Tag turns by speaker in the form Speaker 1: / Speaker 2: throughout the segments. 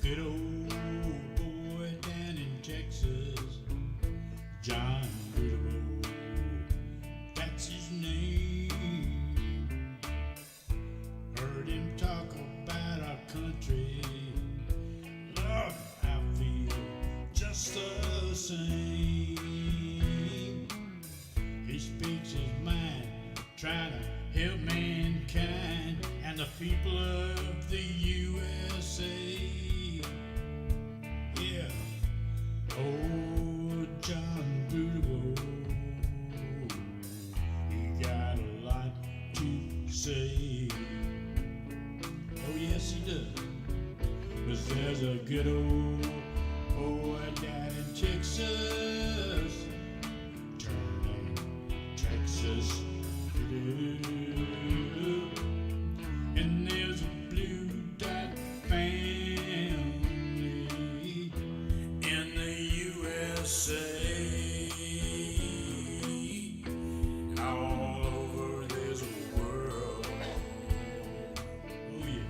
Speaker 1: good old boy down in Texas, John Doodle, that's his name. Heard him talk about our country, Lord, I feel just the same. He speaks his mind, trying to help mankind and the people of the USA. Yeah, oh, John Doodle, he got a lot to say. Oh, yes, he does. But there's a good old boy down in Texas, turning Texas blue. And there's a blue dot family in the USA. And all over this world. Oh, yeah.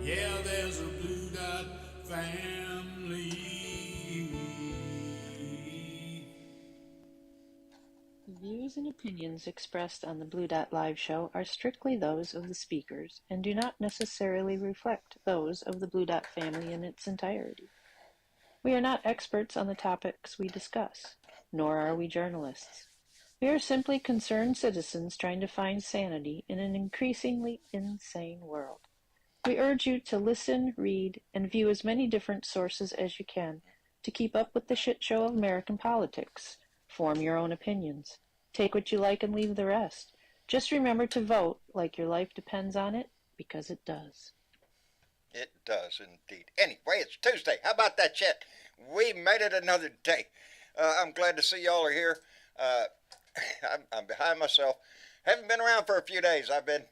Speaker 1: Yeah, there's a blue dot family.
Speaker 2: The views and opinions expressed on the Blue Dot Live show are strictly those of the speakers and do not necessarily reflect those of the Blue Dot family in its entirety. We are not experts on the topics we discuss, nor are we journalists. We are simply concerned citizens trying to find sanity in an increasingly insane world. We urge you to listen, read, and view as many different sources as you can to keep up with the shit show of American politics. Form your own opinions. Take what you like and leave the rest. Just remember to vote like your life depends on it, because it does.
Speaker 3: It does indeed. Anyway, it's Tuesday. How about that shit? We made it another day. I'm glad to see y'all are here. I'm behind myself. Haven't been around for a few days. I've been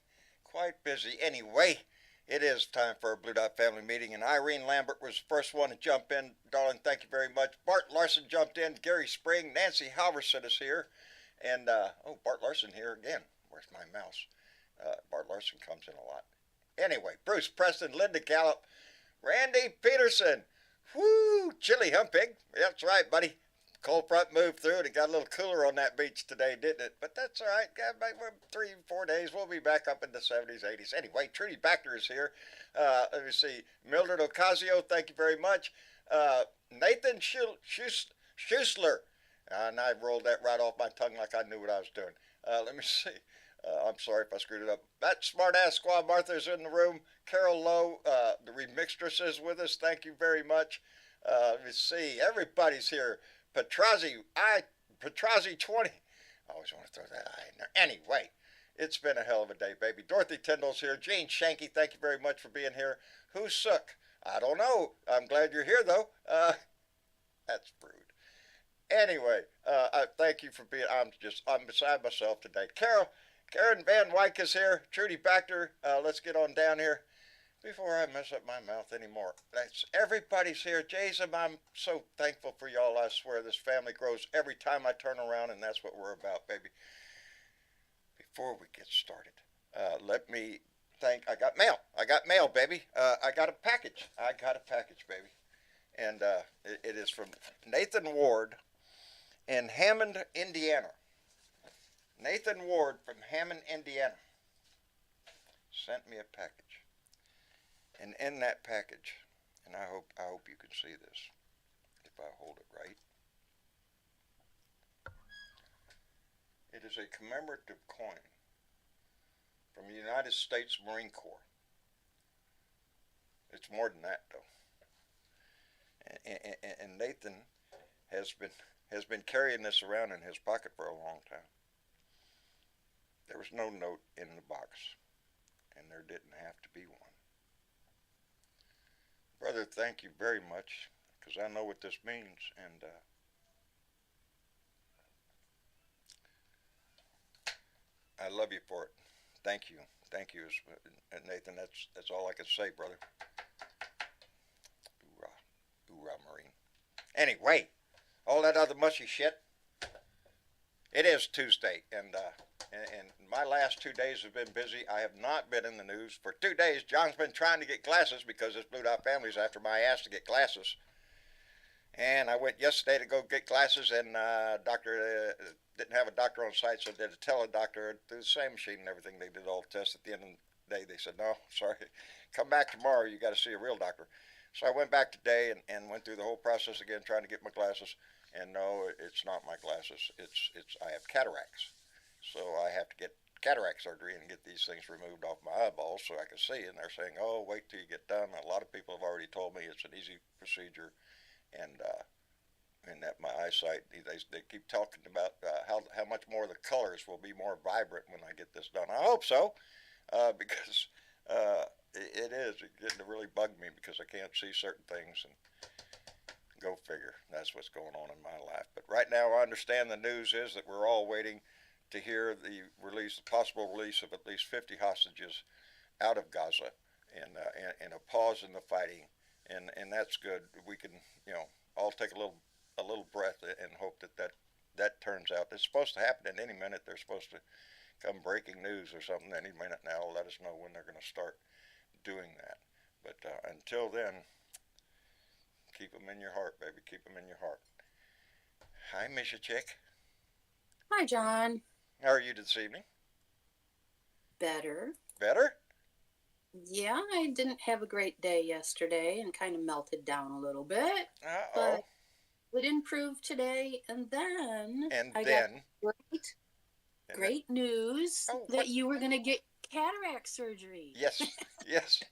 Speaker 3: quite busy. Anyway, it is time for a Blue Dot family meeting, and Irene Lambert was the first one to jump in. Darling, thank you very much. Bart Larson jumped in. Gary Spring. Nancy Halverson is here. And, Bart Larson here again. Where's my mouse? Bart Larson comes in a lot. Anyway, Bruce Preston, Linda Gallup, Randy Peterson. Whoo, chilly humpig. That's right, buddy. Cold front moved through and it got a little cooler on that beach today, didn't it? But that's all right. 3-4 days, we'll be back up in the 70s, 80s. Anyway, Trudy Backer is here. Let me see. Mildred Ocasio, thank you very much. Nathan Schusler. And I rolled that right off my tongue like I knew what I was doing. Let me see. I'm sorry if I screwed it up. That smartass squad, Martha's in the room. Carol Lowe, the remixtress, is with us. Thank you very much. Let me see. Everybody's here. Petrazi 20. I always want to throw that I in there. Anyway, it's been a hell of a day, baby. Dorothy Tyndall's here. Jane Shanky, thank you very much for being here. Who's Sook? I don't know. I'm glad you're here, though. That's rude. Anyway, I thank you for being. I'm beside myself today. Karen Van Wyk is here. Trudy Bachter. Let's get on down here before I mess up my mouth anymore. Everybody's here. Jason, I'm so thankful for y'all. I swear this family grows every time I turn around, and that's what we're about, baby. Before we get started, let me thank. I got mail, baby. I got a package, baby. And it is from Nathan Ward in Hammond, Indiana. Nathan Ward from Hammond, Indiana sent me a package. And in that package, and I hope you can see this if I hold it right. It is a commemorative coin from the United States Marine Corps. It's more than that, though. And Nathan has been carrying this around in his pocket for a long time. There was no note in the box, and there didn't have to be one. Brother, thank you very much, because I know what this means, and I love you for it. Thank you, Nathan. That's all I can say, brother. Hoorah, hoorah, Marine. Anyway, all that other mushy shit. It is Tuesday, and my last 2 days have been busy. I have not been in the news for 2 days. John's been trying to get glasses because his Blue Dot family's after my ass to get glasses. And I went yesterday to go get glasses, and doctor didn't have a doctor on site, so they did a tele-doctor through the same machine and everything. They did all the tests. At the end of the day, they said, no, sorry, come back tomorrow. You got to see a real doctor. So I went back today and went through the whole process again, trying to get my glasses. And no, it's not my glasses. It's I have cataracts, so I have to get cataract surgery and get these things removed off my eyeballs so I can see. And they're saying, oh, wait till you get done. A lot of people have already told me it's an easy procedure, and that my eyesight, they keep talking about how much more the colors will be more vibrant when I get this done. I hope so, because it is getting to really bug me because I can't see certain things. And go figure. That's what's going on in my life. But right now, I understand the news is that we're all waiting to hear the possible release of at least 50 hostages out of Gaza, and a pause in the fighting, and that's good. We can, all take a little breath and hope that turns out. It's supposed to happen at any minute. They're supposed to come breaking news or something any minute now. Let us know when they're going to start doing that. But until then, keep them in your heart, baby. Keep them in your heart. Hi, Misha Chick.
Speaker 4: Hi, John.
Speaker 3: How are you this evening?
Speaker 4: Better.
Speaker 3: Better?
Speaker 4: Yeah, I didn't have a great day yesterday and kind of melted down a little bit.
Speaker 3: Uh-oh.
Speaker 4: But it improved today, and then
Speaker 3: I
Speaker 4: got great news that you were going to get cataract surgery.
Speaker 3: Yes, yes.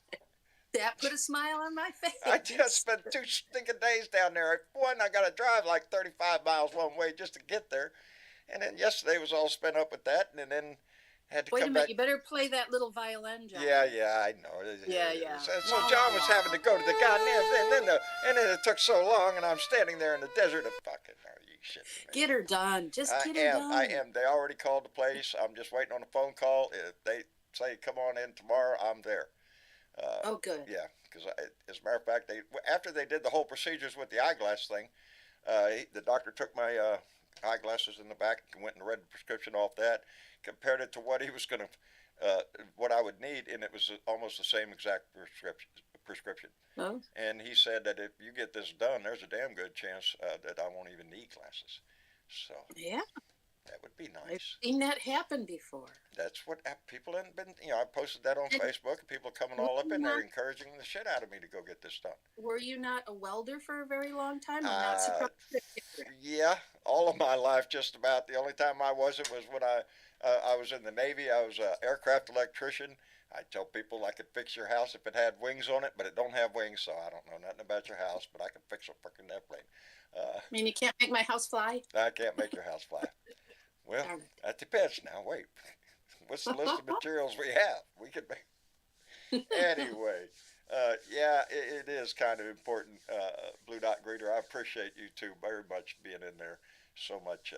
Speaker 4: That put a smile on my face.
Speaker 3: I just spent 2 stinking days down there. One, I got to drive like 35 miles one way just to get there. And then yesterday was all spent up with that, and then had to
Speaker 4: Wait
Speaker 3: come
Speaker 4: a minute,
Speaker 3: back.
Speaker 4: you better play that little violin, John.
Speaker 3: Yeah, I know.
Speaker 4: Yeah.
Speaker 3: So John was having to go to the goddamn, and then it took so long, and I'm standing there in the desert of fucking, are you shitting me?
Speaker 4: Get her done. Just get her done.
Speaker 3: I am. They already called the place. I'm just waiting on a phone call. If they say, come on in tomorrow, I'm there.
Speaker 4: Oh, good.
Speaker 3: Yeah, because as a matter of fact, after they did the whole procedures with the eyeglass thing, the doctor took my eyeglasses in the back and went and read the prescription off that, compared it to what he was going to, what I would need, and it was almost the same exact prescription.
Speaker 4: Oh.
Speaker 3: And he said that if you get this done, there's a damn good chance that I won't even need glasses. So
Speaker 4: yeah,
Speaker 3: that would be nice.
Speaker 4: I've seen that happen before.
Speaker 3: That's what people have been, I posted that on Facebook, and people are coming all up in there encouraging the shit out of me to go get this done.
Speaker 4: Were you not a welder for a very long time? I'm not surprised.
Speaker 3: Yeah, all of my life just about. The only time I wasn't was when I was in the Navy. I was an aircraft electrician. I tell people I could fix your house if it had wings on it, but it don't have wings, so I don't know nothing about your house, but I can fix a freaking airplane.
Speaker 4: I mean, you can't make my house fly?
Speaker 3: I can't make your house fly. Well, that depends now. Wait. What's the list of materials we have? We could make. Anyway, yeah, it is kind of important, Blue Dot Greeter. I appreciate you two very much being in there so much.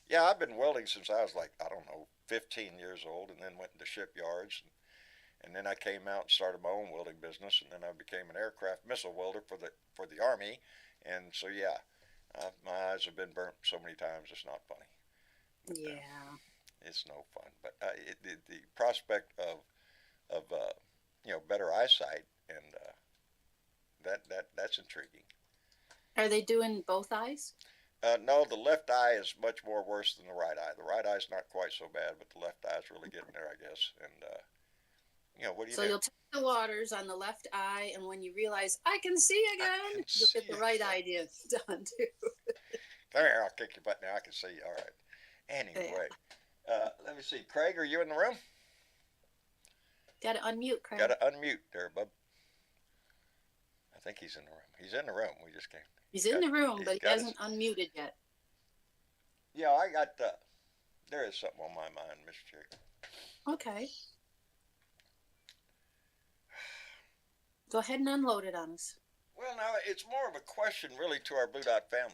Speaker 3: Yeah, I've been welding since I was like, I don't know, 15 years old, and then went into shipyards. And then I came out and started my own welding business, and then I became an aircraft missile welder for the Army. And so, yeah, my eyes have been burnt so many times, it's not funny. But,
Speaker 4: yeah.
Speaker 3: It's no fun, but the prospect of better eyesight, and that's intriguing.
Speaker 4: Are they doing both eyes?
Speaker 3: No, the left eye is much more worse than the right eye. The right eye's not quite so bad, but the left eye's really getting there, I guess. And what do you do?
Speaker 4: So you'll take the waters on the left eye, and when you realize I can see again, you'll get the right idea done too.
Speaker 3: Come here, I'll kick your butt now. I can see you. All right. Anyway. Let me see. Craig, are you in the room?
Speaker 4: Got to unmute, Craig.
Speaker 3: Got to unmute there, bub. I think he's in the room. He's in the room. We just can't.
Speaker 4: He's in the room, but he hasn't unmuted yet.
Speaker 3: Yeah, I got. There is something on my mind, Mr. Chick.
Speaker 4: Okay. Go ahead and unload it on us.
Speaker 3: Well, now it's more of a question, really, to our Blue Dot family.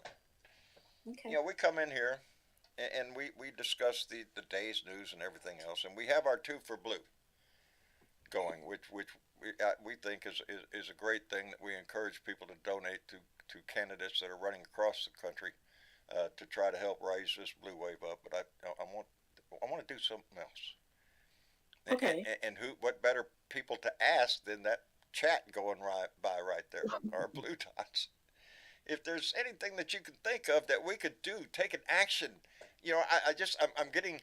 Speaker 4: Okay.
Speaker 3: We come in here, and we discuss the day's news and everything else, and we have our 2 for Blue going, which we think is a great thing that we encourage people to donate to candidates that are running across the country to try to help raise this blue wave up. But I want to do something else.
Speaker 4: Okay.
Speaker 3: And who? What better people to ask than that chat going right by right there, our blue dots. If there's anything that you can think of that we could do, take an action. I'm getting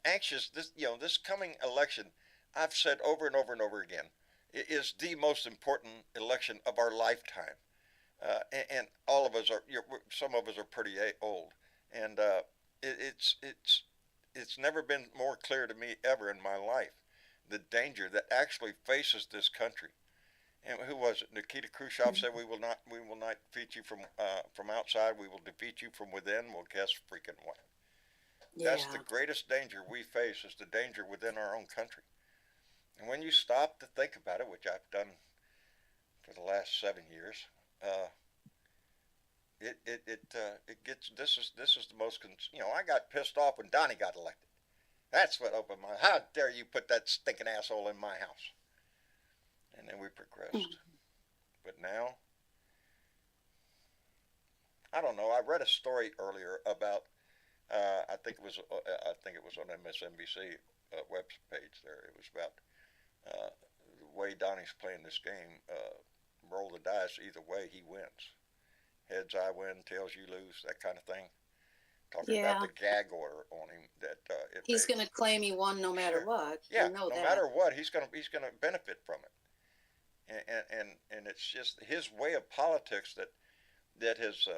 Speaker 3: anxious. This coming election, I've said over and over and over again, is the most important election of our lifetime. And all of us are. Some of us are pretty old, and it's never been more clear to me ever in my life the danger that actually faces this country. And who was it? Nikita Khrushchev said, "We will not defeat you from outside. We will defeat you from within." Well, guess freaking what?
Speaker 4: Yeah.
Speaker 3: That's the greatest danger we face is the danger within our own country. And when you stop to think about it, which I've done for the last 7 years, it gets this is the most I got pissed off when Donnie got elected. That's what opened my. How dare you put that stinking asshole in my house? And then we progressed. But now, I don't know. I read a story earlier about. I think it was on MSNBC web page. There, it was about the way Donnie's playing this game. Roll the dice. Either way, he wins. Heads, I win. Tails, you lose. That kind of thing. Talking about the gag order on him. That if
Speaker 4: he's going to claim he won no matter what.
Speaker 3: Yeah,
Speaker 4: you know
Speaker 3: no
Speaker 4: that.
Speaker 3: matter what, he's gonna benefit from it. And it's just his way of politics that has.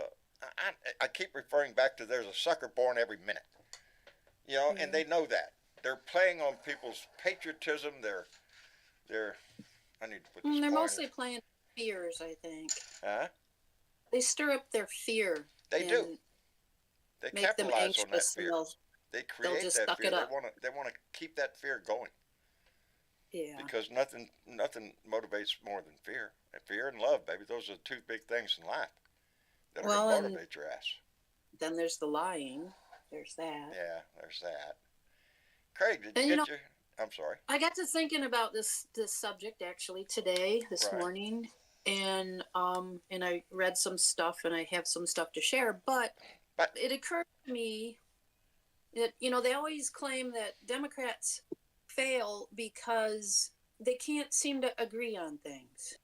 Speaker 3: I keep referring back to there's a sucker born every minute, and they know that they're playing on people's patriotism. They're. I need to put this.
Speaker 4: They're mostly playing fears, I think.
Speaker 3: Huh?
Speaker 4: They stir up their fear.
Speaker 3: They do. They
Speaker 4: make them
Speaker 3: capitalize on that
Speaker 4: anxious,
Speaker 3: fear. They create
Speaker 4: just
Speaker 3: that
Speaker 4: suck
Speaker 3: fear.
Speaker 4: it up.
Speaker 3: They want to keep that fear going.
Speaker 4: Yeah.
Speaker 3: Because nothing motivates more than fear. Fear and love, baby. Those are the two big things in life that are going to motivate your ass.
Speaker 4: Then there's the lying. There's that.
Speaker 3: Yeah, there's that. Craig, did you get your... I'm sorry.
Speaker 4: I got to thinking about this subject actually today, this morning, and I read some stuff and I have some stuff to share, but it occurred to me that, they always claim that Democrats fail because they can't seem to agree on things.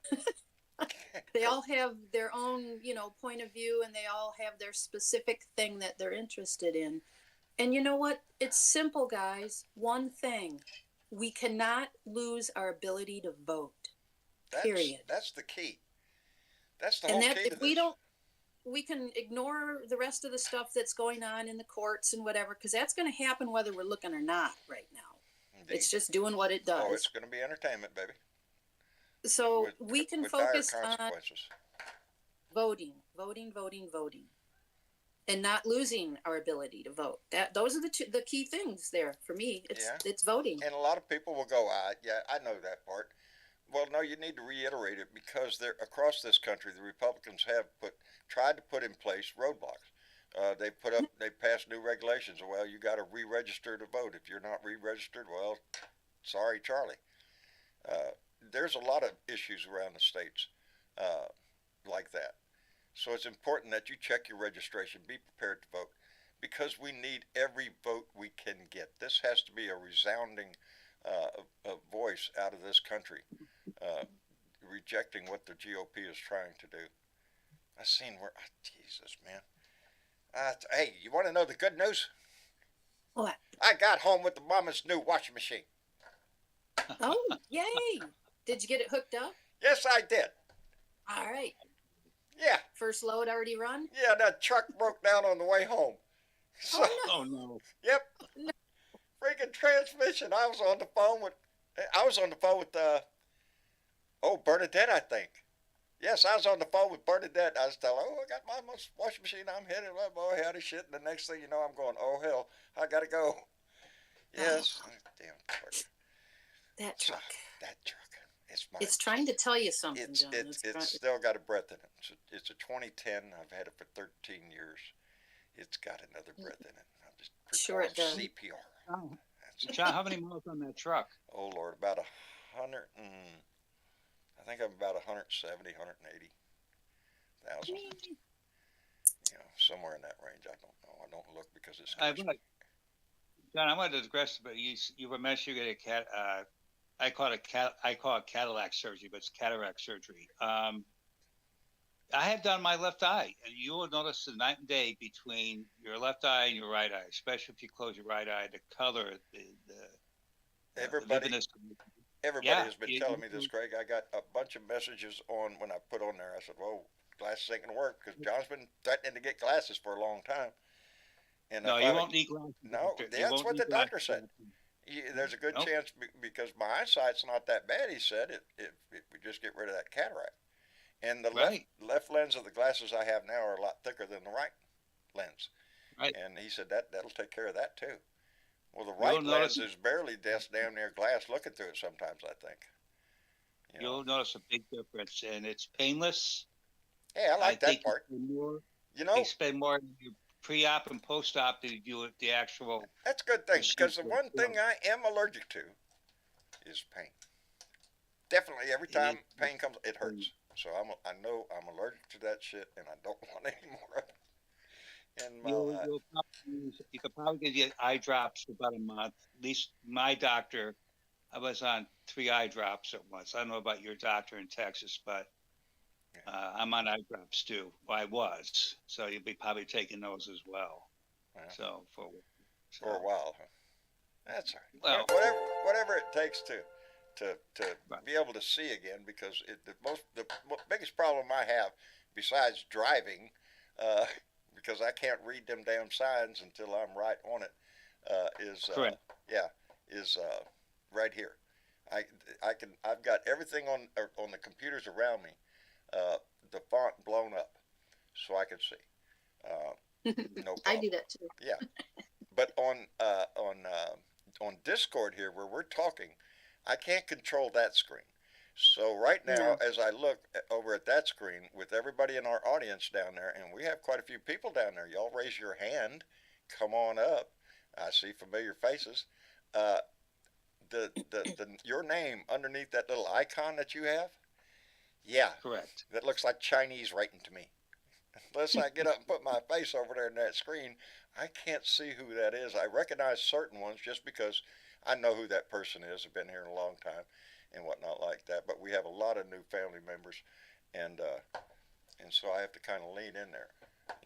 Speaker 4: They all have their own, point of view, and they all have their specific thing that they're interested in. And you know what? It's simple, guys. One thing. We cannot lose our ability to vote. Period.
Speaker 3: That's the key. That's the whole key to this.
Speaker 4: We can ignore the rest of the stuff that's going on in the courts and whatever, because that's going to happen whether we're looking or not right now. Indeed. It's just doing what it does.
Speaker 3: Oh, it's going to be entertainment, baby.
Speaker 4: So we can focus on voting, and not losing our ability to vote. Those are the key things there for me. It's voting.
Speaker 3: And a lot of people will go, yeah, I know that part. Well, no, you need to reiterate it because across this country, the Republicans have tried to put in place roadblocks. They passed new regulations. Well, you got to re-register to vote. If you're not re-registered, well, sorry, Charlie. There's a lot of issues around the states like that. So it's important that you check your registration, be prepared to vote, because we need every vote we can get. This has to be a resounding voice out of this country, rejecting what the GOP is trying to do. I seen Jesus, man. Hey, you want to know the good news?
Speaker 4: What?
Speaker 3: I got home with the mama's new washing machine.
Speaker 4: Oh, yay! Did you get it hooked up?
Speaker 3: Yes, I did.
Speaker 4: All right.
Speaker 3: Yeah.
Speaker 4: First load already run?
Speaker 3: Yeah, that truck broke down on the way home. So,
Speaker 1: oh no.
Speaker 3: Yep. No. Freaking transmission. I was on the phone with Bernadette, I think. Yes, I was on the phone with Bernadette. I was telling her, I got my washing machine. I'm headed. Boy, howdy shit. And the next thing you know, I'm going, oh, hell, I got to go. Yes. Oh. Damn truck.
Speaker 4: That truck.
Speaker 3: That truck.
Speaker 4: It's trying to tell you something, John.
Speaker 3: It's still got a breath in it. It's a 2010. I've had it for 13 years. It's got another breath in it. I'm just
Speaker 4: sure it does.
Speaker 3: CPR.
Speaker 5: John, how many miles on that truck?
Speaker 3: Oh, Lord, about think I'm about 170, 180,000.
Speaker 4: Mm.
Speaker 3: Somewhere in that range. I don't know. I don't look because it
Speaker 5: I
Speaker 3: scares
Speaker 5: want
Speaker 3: me.
Speaker 5: John, I want to digress, but you were mentioning a cat. I call it Cadillac surgery, but it's cataract surgery. I have done my left eye, and you will notice the night and day between your left eye and your right eye, especially if you close your right eye. The color, the
Speaker 3: Everybody,
Speaker 5: vividness.
Speaker 3: everybody
Speaker 5: Yeah,
Speaker 3: has been telling me this, Greg. I got a bunch of messages on when I put on there. I said, "Whoa, glasses ain't gonna work," because John's been threatening to get glasses for a long time. And I
Speaker 5: no, you
Speaker 3: finally,
Speaker 5: won't need glasses.
Speaker 3: no,
Speaker 5: You
Speaker 3: that's
Speaker 5: won't
Speaker 3: what
Speaker 5: need
Speaker 3: the doctor
Speaker 5: glasses.
Speaker 3: said. There's a good
Speaker 5: Nope.
Speaker 3: chance because my eyesight's not that bad. He said if we just get rid of that cataract. And the left
Speaker 5: Right,
Speaker 3: left lens of the glasses I have now are a lot thicker than the right lens.
Speaker 5: right.
Speaker 3: And he said that'll take care of that too. Well, the
Speaker 5: You'll
Speaker 3: right
Speaker 5: notice.
Speaker 3: lens is barely just damn near glass looking through it sometimes, I think. You know.
Speaker 5: You'll notice a big difference, and it's painless.
Speaker 3: Hey, I
Speaker 5: I
Speaker 3: like that
Speaker 5: think
Speaker 3: part.
Speaker 5: they
Speaker 3: You know,
Speaker 5: spend more in your pre-op and post-op to do it, the actual
Speaker 3: that's a good thing
Speaker 5: procedure
Speaker 3: because the one thing
Speaker 5: itself.
Speaker 3: I am allergic to is pain. Definitely every
Speaker 5: It
Speaker 3: time
Speaker 5: is.
Speaker 3: pain comes, it hurts. So I know I'm allergic to that shit and I don't want any more of it in my life.
Speaker 5: You could probably get eye drops for about a month. At least my doctor, I was on 3 eye drops at once. I don't know about your doctor in Texas, but I'm on eye drops too. Well, I was, so you'll be probably taking those as well.
Speaker 3: Yeah.
Speaker 5: So
Speaker 3: For a while, huh? That's all
Speaker 5: well,
Speaker 3: right. Whatever it takes to
Speaker 5: right.
Speaker 3: be able to see again, because the biggest problem I have, besides driving, uh, because I can't read them damn signs until I'm right on it, is
Speaker 5: Correct.
Speaker 3: yeah, is right here. I I've got everything on the computers around me, uh, the font blown up, so I can see. Uh, no
Speaker 4: I
Speaker 3: problem.
Speaker 4: do that too.
Speaker 3: Yeah, but on Discord here where we're talking, I can't control that screen. So right now,
Speaker 4: No.
Speaker 3: as I look over at that screen with everybody in our audience down there, and we have quite a few people down there. Y'all raise your hand, come on up. I see familiar faces. Uh, the your name underneath that little icon that you have, yeah,
Speaker 5: Correct.
Speaker 3: that looks like Chinese writing to me. Unless I get up and put my face over there in that screen, I can't see who that is. I recognize certain ones just because I know who that person is. I've been here a long time and whatnot like that. But we have a lot of new family members, and so I have to kind of lean in there.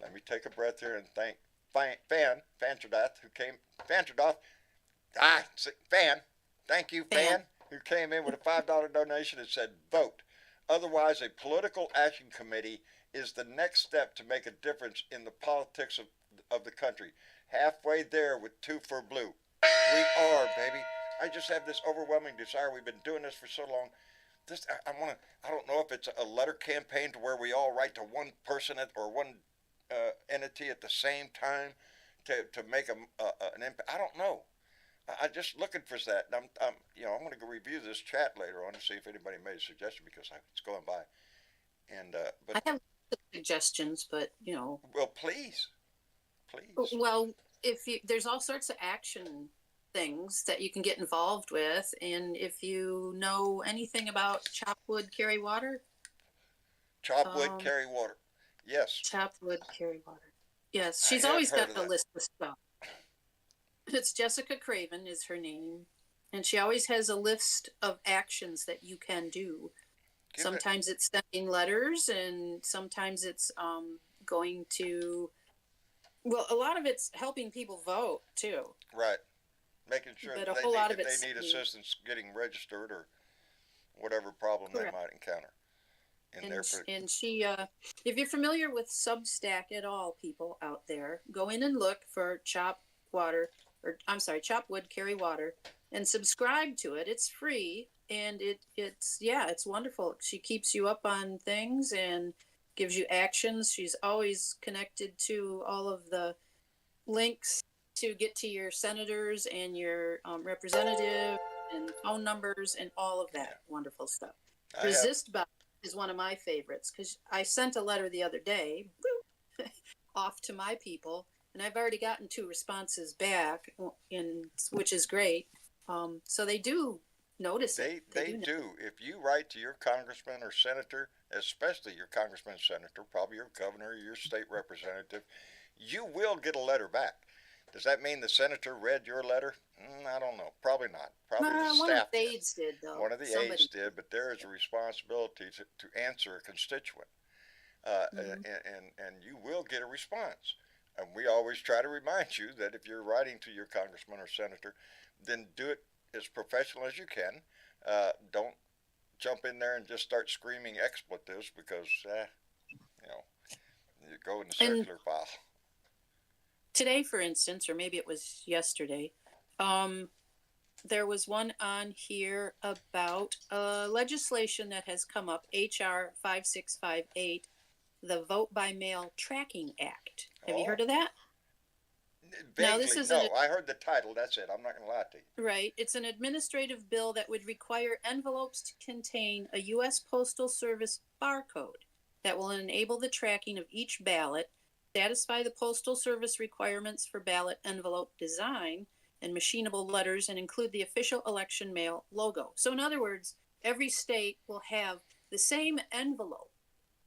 Speaker 3: Let me take a breath here and thank Fantradoth, who came. Fantradoth, Fan, thank you, Fan, who came in with a $5 donation and said, vote. Otherwise, a political action committee is the next step to make a difference in the politics of the country. Halfway there with two for blue. We are, baby. I just have this overwhelming desire. We've been doing this for so long. I want to. I don't know if it's a letter campaign to where we all write to one person or one entity at the same time to make an impact. I don't know. I'm just looking for that. I'm going to go review this chat later on to see if anybody made a suggestion because it's going by. And but
Speaker 4: I have suggestions, but
Speaker 3: well, please.
Speaker 4: well, if there's all sorts of action things that you can get involved with, and if you know anything about chop wood, carry water.
Speaker 3: Chop wood, carry water. Yes.
Speaker 4: Chop wood, carry water. Yes, she's always got a list of stuff. It's Jessica Craven is her name, and she always has a list of actions that you can do. Sometimes it's sending letters, and sometimes it's going to. Well, a lot of it's helping people vote too.
Speaker 3: Right, making sure
Speaker 4: but
Speaker 3: that they need assistance getting registered or whatever problem
Speaker 4: Correct.
Speaker 3: They might encounter.
Speaker 4: And she, if you're familiar with Substack at all, people out there, go in and look for Chop Wood, Carry Water, and subscribe to it. It's free, and it's wonderful. She keeps you up on things and gives you actions. She's always connected to all of the links to get to your senators and your representative and phone numbers and all of that wonderful stuff. Resist Bot is one of my favorites because I sent a letter the other day off to my people, and I've already gotten 2 responses back, which is great. So they do notice it.
Speaker 3: They do. If you write to your congressman or senator, especially your congressman and senator, probably your governor or your state representative, you will get a letter back. Does that mean the senator read your letter? I don't know. Probably not. Probably the
Speaker 4: One of
Speaker 3: staff
Speaker 4: the
Speaker 3: did.
Speaker 4: aides did, though.
Speaker 3: One of the
Speaker 4: Somebody
Speaker 3: aides did, but there is a responsibility to answer a constituent. And you will get a response. And we always try to remind you that if you're writing to your congressman or senator, then do it as professional as you can. Don't jump in there and just start screaming expletives because, you go in the circular file.
Speaker 4: Today, for instance, or maybe it was yesterday, there was one on here about legislation that has come up, HR 5658, the Vote by Mail Tracking Act. Have you heard of that?
Speaker 3: Vaguely, now, this is I heard the title. That's it. I'm not going to lie to you.
Speaker 4: Right. It's an administrative bill that would require envelopes to contain a U.S. Postal Service barcode that will enable the tracking of each ballot, satisfy the Postal Service requirements for ballot envelope design and machinable letters, and include the official election mail logo. So in other words, every state will have the same envelope.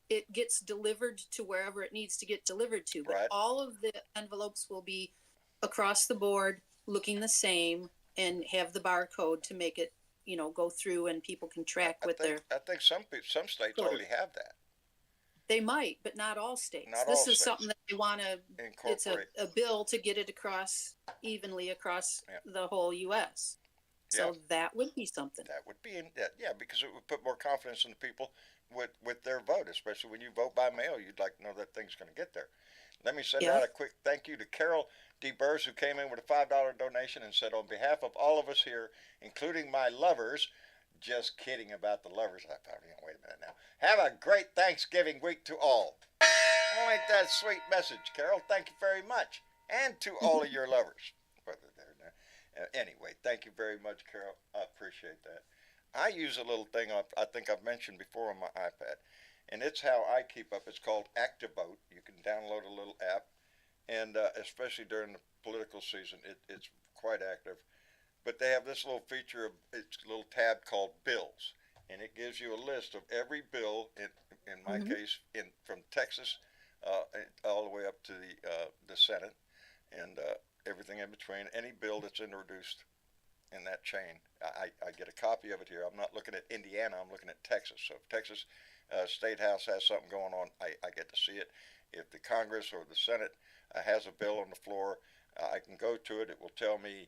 Speaker 4: It gets delivered to wherever it needs to get delivered to, but all of the envelopes will be across the board looking the same and have the barcode to make it, go through and people can track I
Speaker 3: think some states already have that.
Speaker 4: They might, but not all states. This is something that they want to incorporate. It's a bill to get it evenly across the whole U.S. So that would be something.
Speaker 3: That would be, because it would put more confidence in the people with their vote, especially when you vote by mail. You'd like to know that thing's going to get there. Let me send out a quick thank you to Carol D. Burrs, who came in with a $5 donation and said, on behalf of all of us here, including my lovers, just kidding about the lovers. I probably don't. Wait a minute now. Have a great Thanksgiving week to all. Oh, ain't that a sweet message, Carol? Thank you very much. And to all of your lovers. Anyway, thank you very much, Carol. I appreciate that. I use a little thing I think I've mentioned before on my iPad, and it's how I keep up. It's called ActiVote. You can download a little app, and especially during the political season, it's quite active. But they have this little feature, it's a little tab called Bills, and it gives you a list of every bill, in my case, from Texas all the way up to the Senate, and everything in between, any bill that's introduced in that chain. I get a copy of it here. I'm not looking at Indiana, I'm looking at Texas. So if Texas State House has something going on, I get to see it. If the Congress or the Senate has a bill on the floor, I can go to it. It will tell me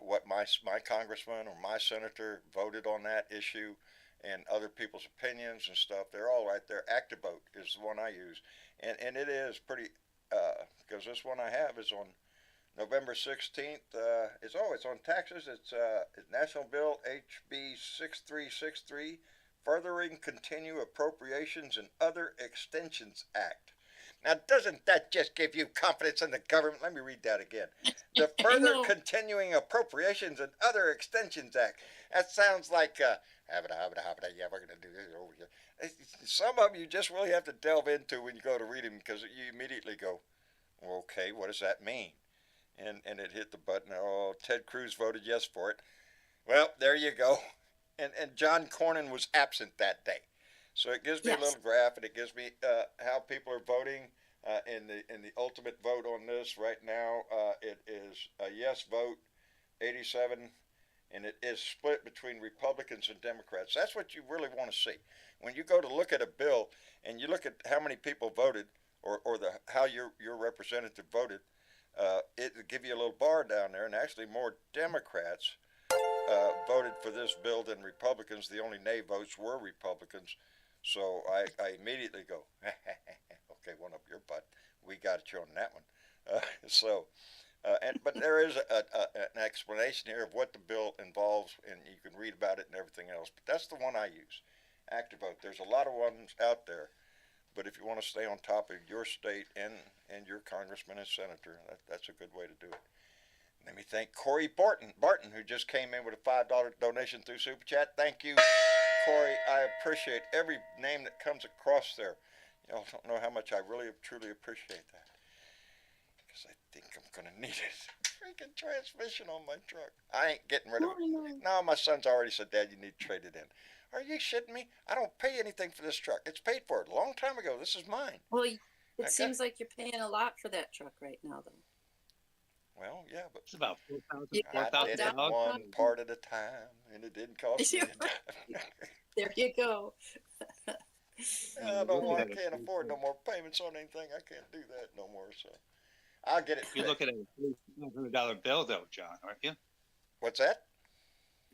Speaker 3: what my congressman or my senator voted on that issue and other people's opinions and stuff. They're all right there. ActiVote is the one I use. And it is pretty, because this one I have is on November 16th. It's on taxes. It's National Bill HB 6363, Furthering Continue Appropriations and Other Extensions Act. Now, doesn't that just give you confidence in the government? Let me read that again. The Further Continuing Appropriations and Other Extensions Act. That sounds like, yeah, we're going to do this over here. Some of them you just really have to delve into when you go to read them, because you immediately go, well, okay, what does that mean? And it hit the button. Oh, Ted Cruz voted yes for it. Well, there you go. And John Cornyn was absent that day. So it gives me a little graph, and it gives me how people are voting in the ultimate vote on this right now. It is a yes vote, 87, and it is split between Republicans and Democrats. That's what you really want to see. When you go to look at a bill and you look at how many people voted, or how your representative voted, it will give you a little bar down there, and actually more Democrats voted for this bill than Republicans. The only nay votes were Republicans. So I immediately go, okay, one up your butt. We got you on that one. But there is an explanation here of what the bill involves, and you can read about it and everything else. But that's the one I use, ActiVote. There's a lot of ones out there, but if you want to stay on top of your state and your congressman and senator, that's a good way to do it. Let me thank Corey Barton, who just came in with a $5 donation through Super Chat. Thank you, Corey. I appreciate every name that comes across there. Y'all don't know how much I really, truly appreciate that. Because think I'm gonna need a freaking transmission on my truck. I ain't getting rid of
Speaker 4: Oh,
Speaker 3: it.
Speaker 4: no.
Speaker 3: No, my son's already said, Dad, you need to trade it in. Are you shitting me? I don't pay anything for this truck. It's paid for a long time ago. This is mine.
Speaker 4: Well, it
Speaker 3: Okay.
Speaker 4: seems like you're paying a lot for that truck right now, though.
Speaker 3: Well, yeah, but
Speaker 5: It's about 4,000.
Speaker 4: You
Speaker 3: I did it
Speaker 5: $4,000.
Speaker 3: one part at a time, and it didn't cost me a dime.
Speaker 4: There you go.
Speaker 3: I can't afford no more payments on anything. I can't do that no more. So I'll get it.
Speaker 5: You're looking at a $3,500 bill, though, John, aren't you?
Speaker 3: What's that?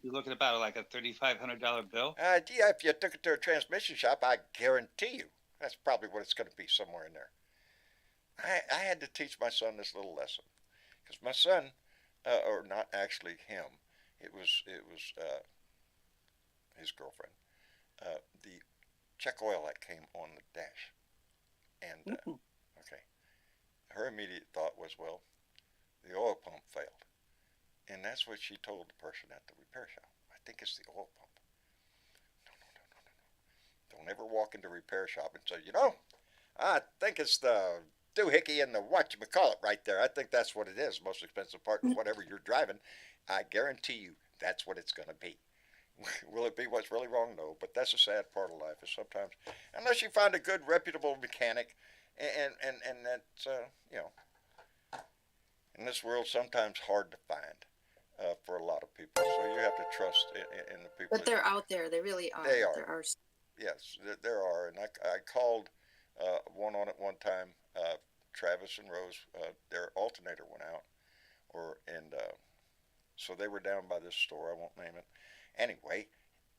Speaker 5: You're looking about like a $3,500 bill.
Speaker 3: Yeah, if you took it to a transmission shop, I guarantee you that's probably what it's going to be somewhere in there. I had to teach my son this little lesson because my son, or not actually him, it was his girlfriend. The check oil light came on the dash, and okay, her immediate thought was, well, the oil pump failed, and that's what she told the person at the repair shop. I think it's the oil pump. No. Don't ever walk into a repair shop and say, I think it's the doohickey and the whatchamacallit right there. I think that's what it is. Most expensive part of whatever you're driving. I guarantee you that's what it's going to be. Will it be what's really wrong? No, but that's a sad part of life. Is sometimes, unless you find a good, reputable mechanic, and that's in this world sometimes hard to find for a lot of people. So you have to trust in the people.
Speaker 4: But they're out there. They really are.
Speaker 3: They are.
Speaker 4: There are.
Speaker 3: Yes, there are, and I called one on at one time. Travis and Rose, their alternator went out, so they were down by this store. I won't name it. Anyway,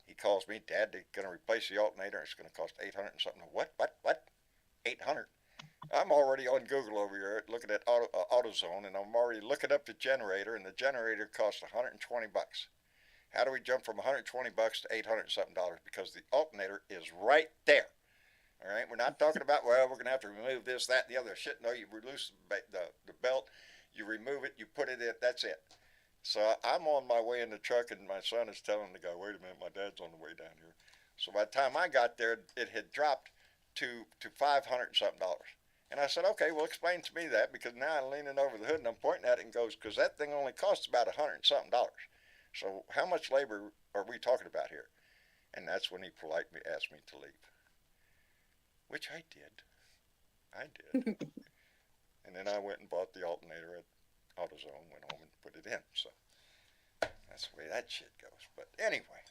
Speaker 3: he calls me, Dad, they're going to replace the alternator. It's going to cost $800 and something. What? $800? I'm already on Google over here looking at AutoZone, and I'm already looking up the generator, and the generator costs $120. How do we jump from $120 to $800 and something? Because the alternator is right there. All right, we're not talking about, well, we're going to have to remove this, that, and the other shit. No, you release the belt, you remove it, you put it in, that's it. So I'm on my way in the truck, and my son is telling the guy, wait a minute, my dad's on the way down here. So by the time I got there, it had dropped to $500 and something. And I said, okay, well, explain to me that, because now I'm leaning over the hood, and I'm pointing at it and goes, because that thing only costs about $100 and something. So how much labor are we talking about here? And that's when he politely asked me to leave. Which I did. And then I went and bought the alternator at AutoZone, went home and put it in. So that's the way that shit goes. But anyway,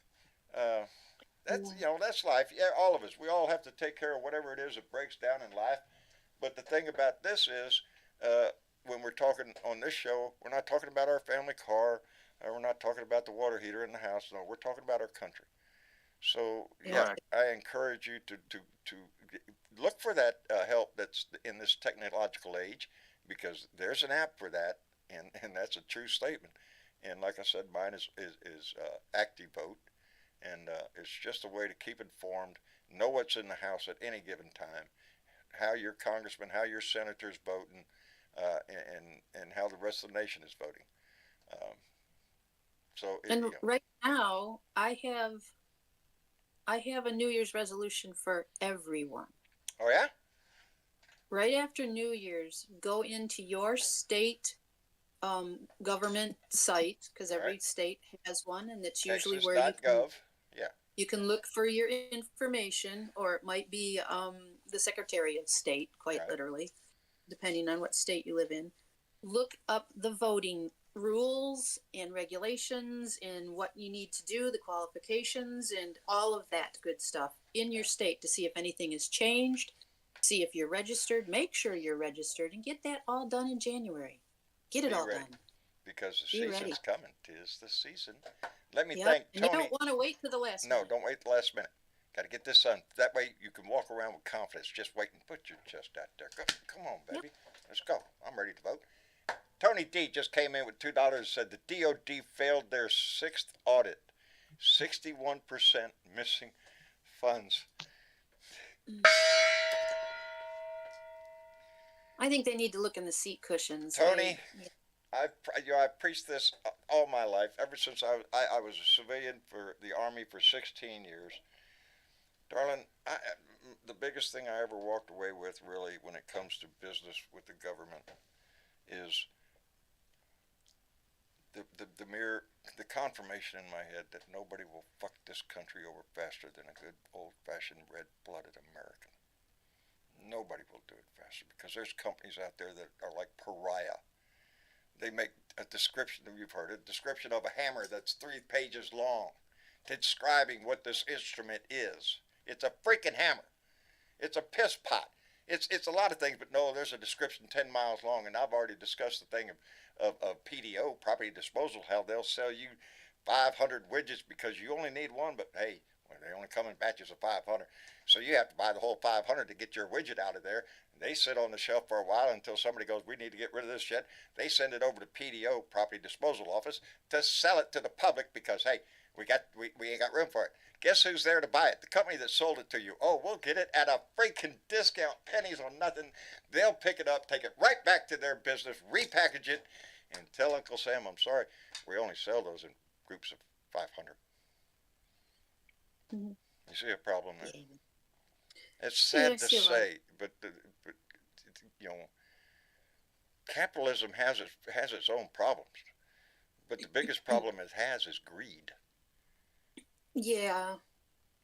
Speaker 3: that's life. Yeah, all of us. We all have to take care of whatever it is that breaks down in life. But the thing about this is, when we're talking on this show, we're not talking about our family car. We're not talking about the water heater in the house. No, we're talking about our country. So yeah, I encourage you to look for that help that's in this technological age, because there's an app for that, and that's a true statement. And like I said, mine is ActiVote, and it's just a way to keep informed, know what's in the house at any given time, how your congressman, how your senator's voting, and how the rest of the nation is voting.
Speaker 4: Right now, I have a New Year's resolution for everyone.
Speaker 3: Oh, yeah?
Speaker 4: Right after New Year's, go into your state government site, because every state has one, and it's usually where you can look for your information, or it might be the Secretary of State, quite literally, depending on what state you live in. Look up the voting rules and regulations and what you need to do, the qualifications, and all of that good stuff in your state to see if anything has changed, see if you're registered, make sure you're registered, and get that all done in January. Get it all done.
Speaker 3: Because the season's coming. 'Tis the season. Let me thank Tony.
Speaker 4: And you don't want to wait till the last minute.
Speaker 3: No, don't wait till the last minute. Got to get this done. That way you can walk around with confidence. Just wait and put your chest out there. Come on, baby. Let's go. I'm ready to vote. Tony D just came in with $2 and said the DOD failed their 6th audit. 61% missing funds.
Speaker 4: I think they need to look in the seat cushions.
Speaker 3: Tony, I preached this all my life, ever since I was a civilian for the Army for 16 years. Darling, the biggest thing I ever walked away with, really, when it comes to business with the government, is the confirmation in my head that nobody will fuck this country over faster than a good old-fashioned red-blooded American. Nobody will do it faster because there's companies out there that are like pariah. They make a description, you've heard it, a description of a hammer that's 3 pages long, describing what this instrument is. It's a freaking hammer. It's a piss pot. It's a lot of things, but no, there's a description 10 miles long, and I've already discussed the thing of PDO, property disposal, how they'll sell you 500 widgets because you only need one, but hey, well, they only come in batches of 500. So you have to buy the whole 500 to get your widget out of there. They sit on the shelf for a while until somebody goes, we need to get rid of this shit. They send it over to PDO, property disposal office, to sell it to the public because, hey, we ain't got room for it. Guess who's there to buy it? The company that sold it to you. Oh, we'll get it at a freaking discount, pennies on nothing. They'll pick it up, take it right back to their business, repackage it, and tell Uncle Sam, I'm sorry, we only sell those in groups of 500. Mm-hmm. You see a problem there? Yeah. It's sad to say, but you know, capitalism has its own problems. But the biggest problem it has is greed.
Speaker 4: Yeah.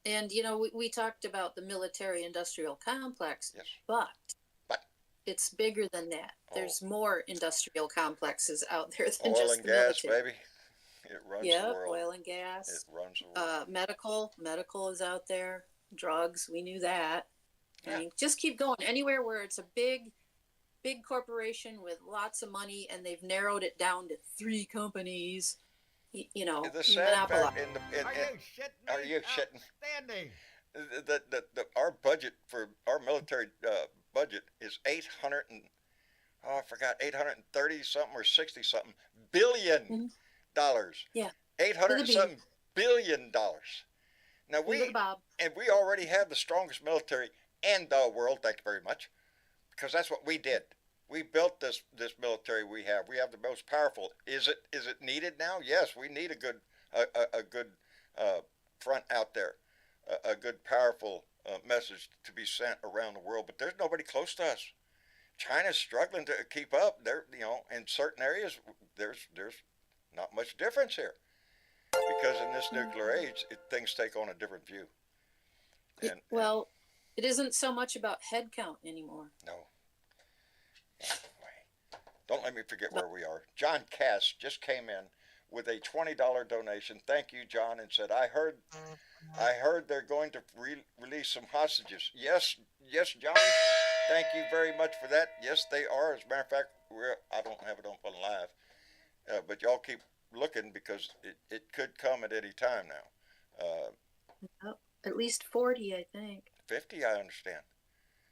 Speaker 4: And, you know, we talked about the military-industrial complex,
Speaker 3: yes.
Speaker 4: but it's bigger than that. Oh. There's more industrial complexes out there than
Speaker 3: oil
Speaker 4: just
Speaker 3: and
Speaker 4: the
Speaker 3: gas,
Speaker 4: military.
Speaker 3: baby. It runs the world.
Speaker 4: Oil and gas.
Speaker 3: It runs the world.
Speaker 4: Medical is out there. Drugs, we knew that.
Speaker 3: Yeah.
Speaker 4: I mean, just keep going. Anywhere where it's a big corporation with lots of money, and they've narrowed it down to 3 companies. You know,
Speaker 3: the sad fact
Speaker 6: are you shitting? Outstanding.
Speaker 3: Our budget for our military budget is 830 something or 60 something billion dollars.
Speaker 4: Yeah.
Speaker 3: 800 something billion dollars. Now we already have the strongest military in the world. Thank you very much, because that's what we did. We built this military we have. We have the most powerful. Is it needed now? Yes, we need a good front out there, a good powerful message to be sent around the world. But there's nobody close to us. China's struggling to keep up. There, you know, in certain areas, there's not much difference here, because in this nuclear age, things take on a different view. And,
Speaker 4: well, it isn't so much about head count anymore.
Speaker 3: No. Anyway, don't let me forget where we are. John Cass just came in with a $20 donation. Thank you, John, and said, I heard they're going to release some hostages. Yes, John. Thank you very much for that. Yes, they are. As a matter of fact, I don't have it on live, but y'all keep looking, because it could come at any time now.
Speaker 4: At least 40, I think.
Speaker 3: 50, I understand.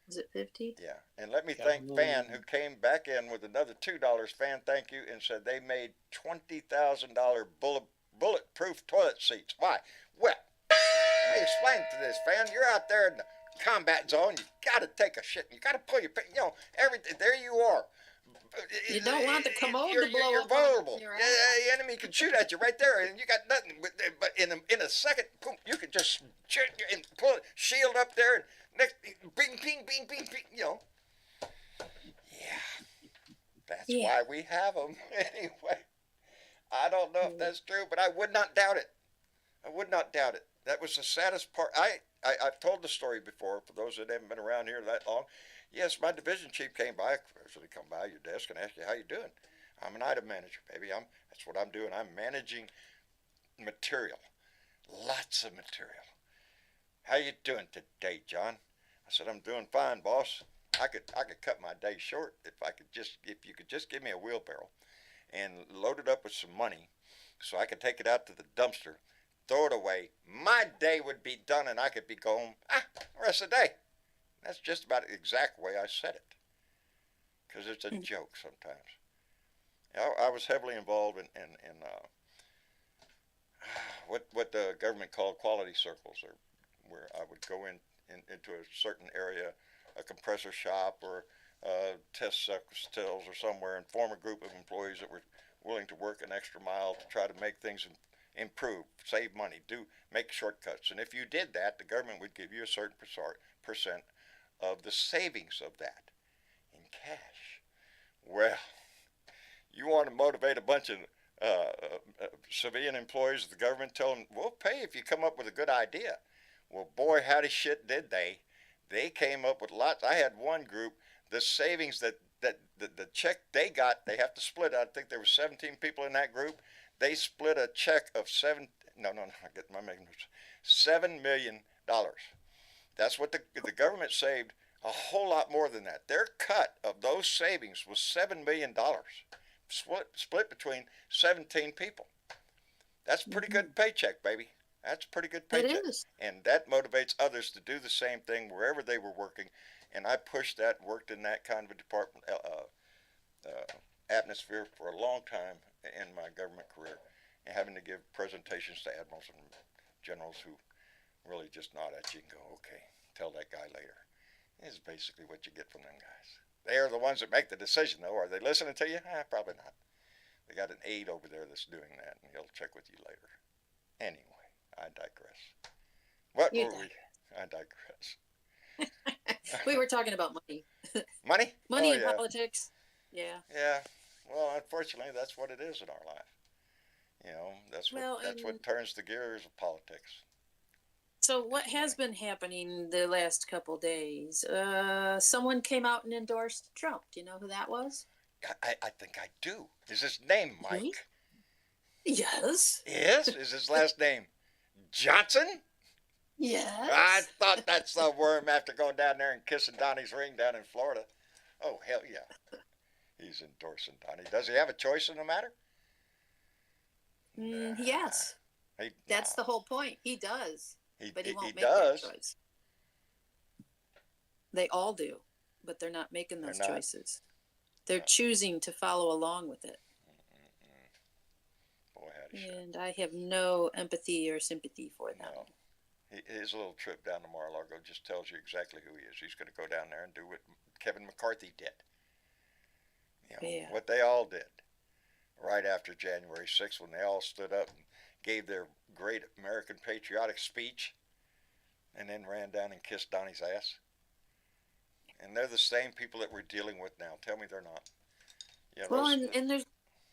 Speaker 4: Is it 50?
Speaker 3: Yeah. And let me thank Fan, who came back in with another $2. Fan, thank you, and said they made $20,000 bulletproof toilet seats. Why? Well, let me explain to this, Fan. You're out there in the combat zone. You got to take a shit. You got to pull your, everything. There you are.
Speaker 4: You don't want the commode to blow
Speaker 3: you're
Speaker 4: up.
Speaker 3: Vulnerable. The enemy can shoot at you right there, and you got nothing. But in a second, boom, you can just shoot and pull it, shield up there, and next, bing, bing, bing, bing, bing. You know. Yeah, that's why we have them anyway. I don't know if that's true, but I would not doubt it. I would not doubt it. That was the saddest part. I've told the story before for those that haven't been around here that long. Yes, my division chief came by. Usually come by your desk and ask you how you doing. I'm an item manager, baby. That's what I'm doing. I'm managing material, lots of material. How you doing today, John? I said, I'm doing fine, boss. I could cut my day short if you could just give me a wheelbarrow and load it up with some money, so I could take it out to the dumpster, throw it away. My day would be done, and I could be going the rest of the day. That's just about the exact way I said it, because it's a joke sometimes. I was heavily involved in what the government called quality circles, or where I would go into a certain area, a compressor shop or test cells or somewhere, and form a group of employees that were willing to work an extra mile to try to make things improve, save money, make shortcuts. And if you did that, the government would give you a certain percent of the savings of that in cash. Well, You want to motivate a bunch of civilian employees of the government, tell them, we'll pay if you come up with a good idea. Well, boy, howdy shit did they. They came up with lots. I had one group, the savings that the check they got, they have to split. I think there were 17 people in that group. They split a check of I get my making $7 million. That's what the government saved. A whole lot more than that. Their cut of those savings was $7 million, split between 17 people. That's a pretty good paycheck, baby. That's a pretty good paycheck.
Speaker 4: It is.
Speaker 3: And that motivates others to do the same thing wherever they were working. And I pushed that, worked in that kind of a department atmosphere for a long time in my government career, and having to give presentations to admirals and generals who really just nod at you and go, okay, tell that guy later. This is basically what you get from them guys. They are the ones that make the decision, though. Are they listening to you? Probably not. They got an aide over there that's doing that, and he'll check with you later. Anyway, I digress. What were we? I digress.
Speaker 4: We were talking about money.
Speaker 3: Money?
Speaker 4: Money and politics. Yeah.
Speaker 3: Yeah. Well, unfortunately, that's what it is in our life. You know, that's what turns the gears of politics.
Speaker 4: So what has been happening the last couple days? Someone came out and endorsed Trump. Do you know who that was?
Speaker 3: I think I do. Is his name Mike?
Speaker 4: Really? Yes.
Speaker 3: Is his last name Johnson?
Speaker 4: Yes.
Speaker 3: I thought that's the worm after going down there and kissing Donnie's ring down in Florida. Oh, hell yeah. He's endorsing Donnie. Does he have a choice in the matter?
Speaker 4: Yes. That's the whole point. He does. But he won't make that choice. They all do, but they're not making those choices. They're choosing to follow along with it.
Speaker 3: Boy, howdy shit.
Speaker 4: And I have no empathy or sympathy for them.
Speaker 3: No. His little trip down to Mar-a-Lago just tells you exactly who he is. He's going to go down there and do what Kevin McCarthy did. You know, what they all did right after January 6th when they all stood up and gave their great American patriotic speech and then ran down and kissed Donnie's ass. And they're the same people that we're dealing with now. Tell me they're not. You know,
Speaker 4: well, and they're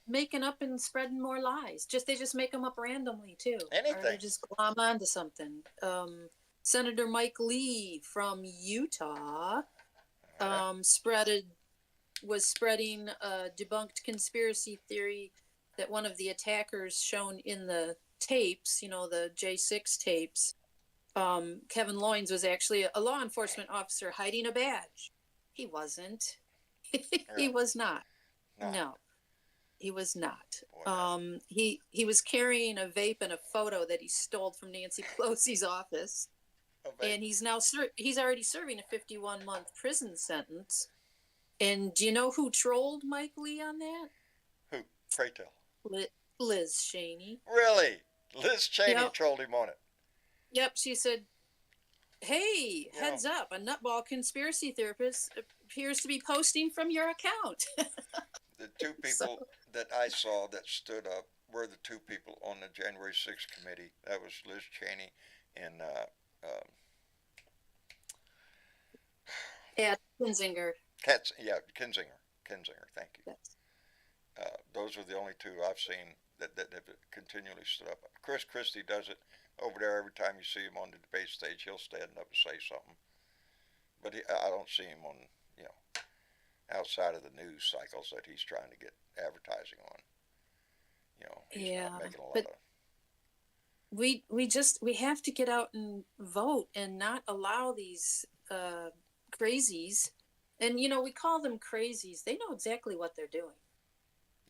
Speaker 4: making up and spreading more lies. They just make them up randomly too.
Speaker 3: Anything.
Speaker 4: Or they just glom onto something. Senator Mike Lee from Utah was spreading a debunked conspiracy theory that one of the attackers shown in the tapes, the J6 tapes, Kevin Loynes was actually a law enforcement officer hiding a badge. He wasn't. He was not. No, he was not. He was carrying a vape and a photo that he stole from Nancy Pelosi's office, and he's already serving a 51-month prison sentence. And do you know who trolled Mike Lee on that?
Speaker 3: Who? Pray tell.
Speaker 4: Liz Cheney.
Speaker 3: Really? Liz Cheney trolled him on it.
Speaker 4: Yep, she said, hey, heads up, a nutball conspiracy theorist appears to be posting from your account.
Speaker 3: The two people that I saw that stood up were the two people on the January 6th committee. That was Liz Cheney and
Speaker 4: Kinzinger.
Speaker 3: Kinzinger, thank you.
Speaker 4: Yes.
Speaker 3: Those are the only two I've seen that have continually stood up. Chris Christie does it over there every time you see him on the debate stage. He'll stand up and say something, but I don't see him on outside of the news cycles that he's trying to get advertising on. He's not making a lot of.
Speaker 4: We have to get out and vote and not allow these crazies, and we call them crazies. They know exactly what they're doing.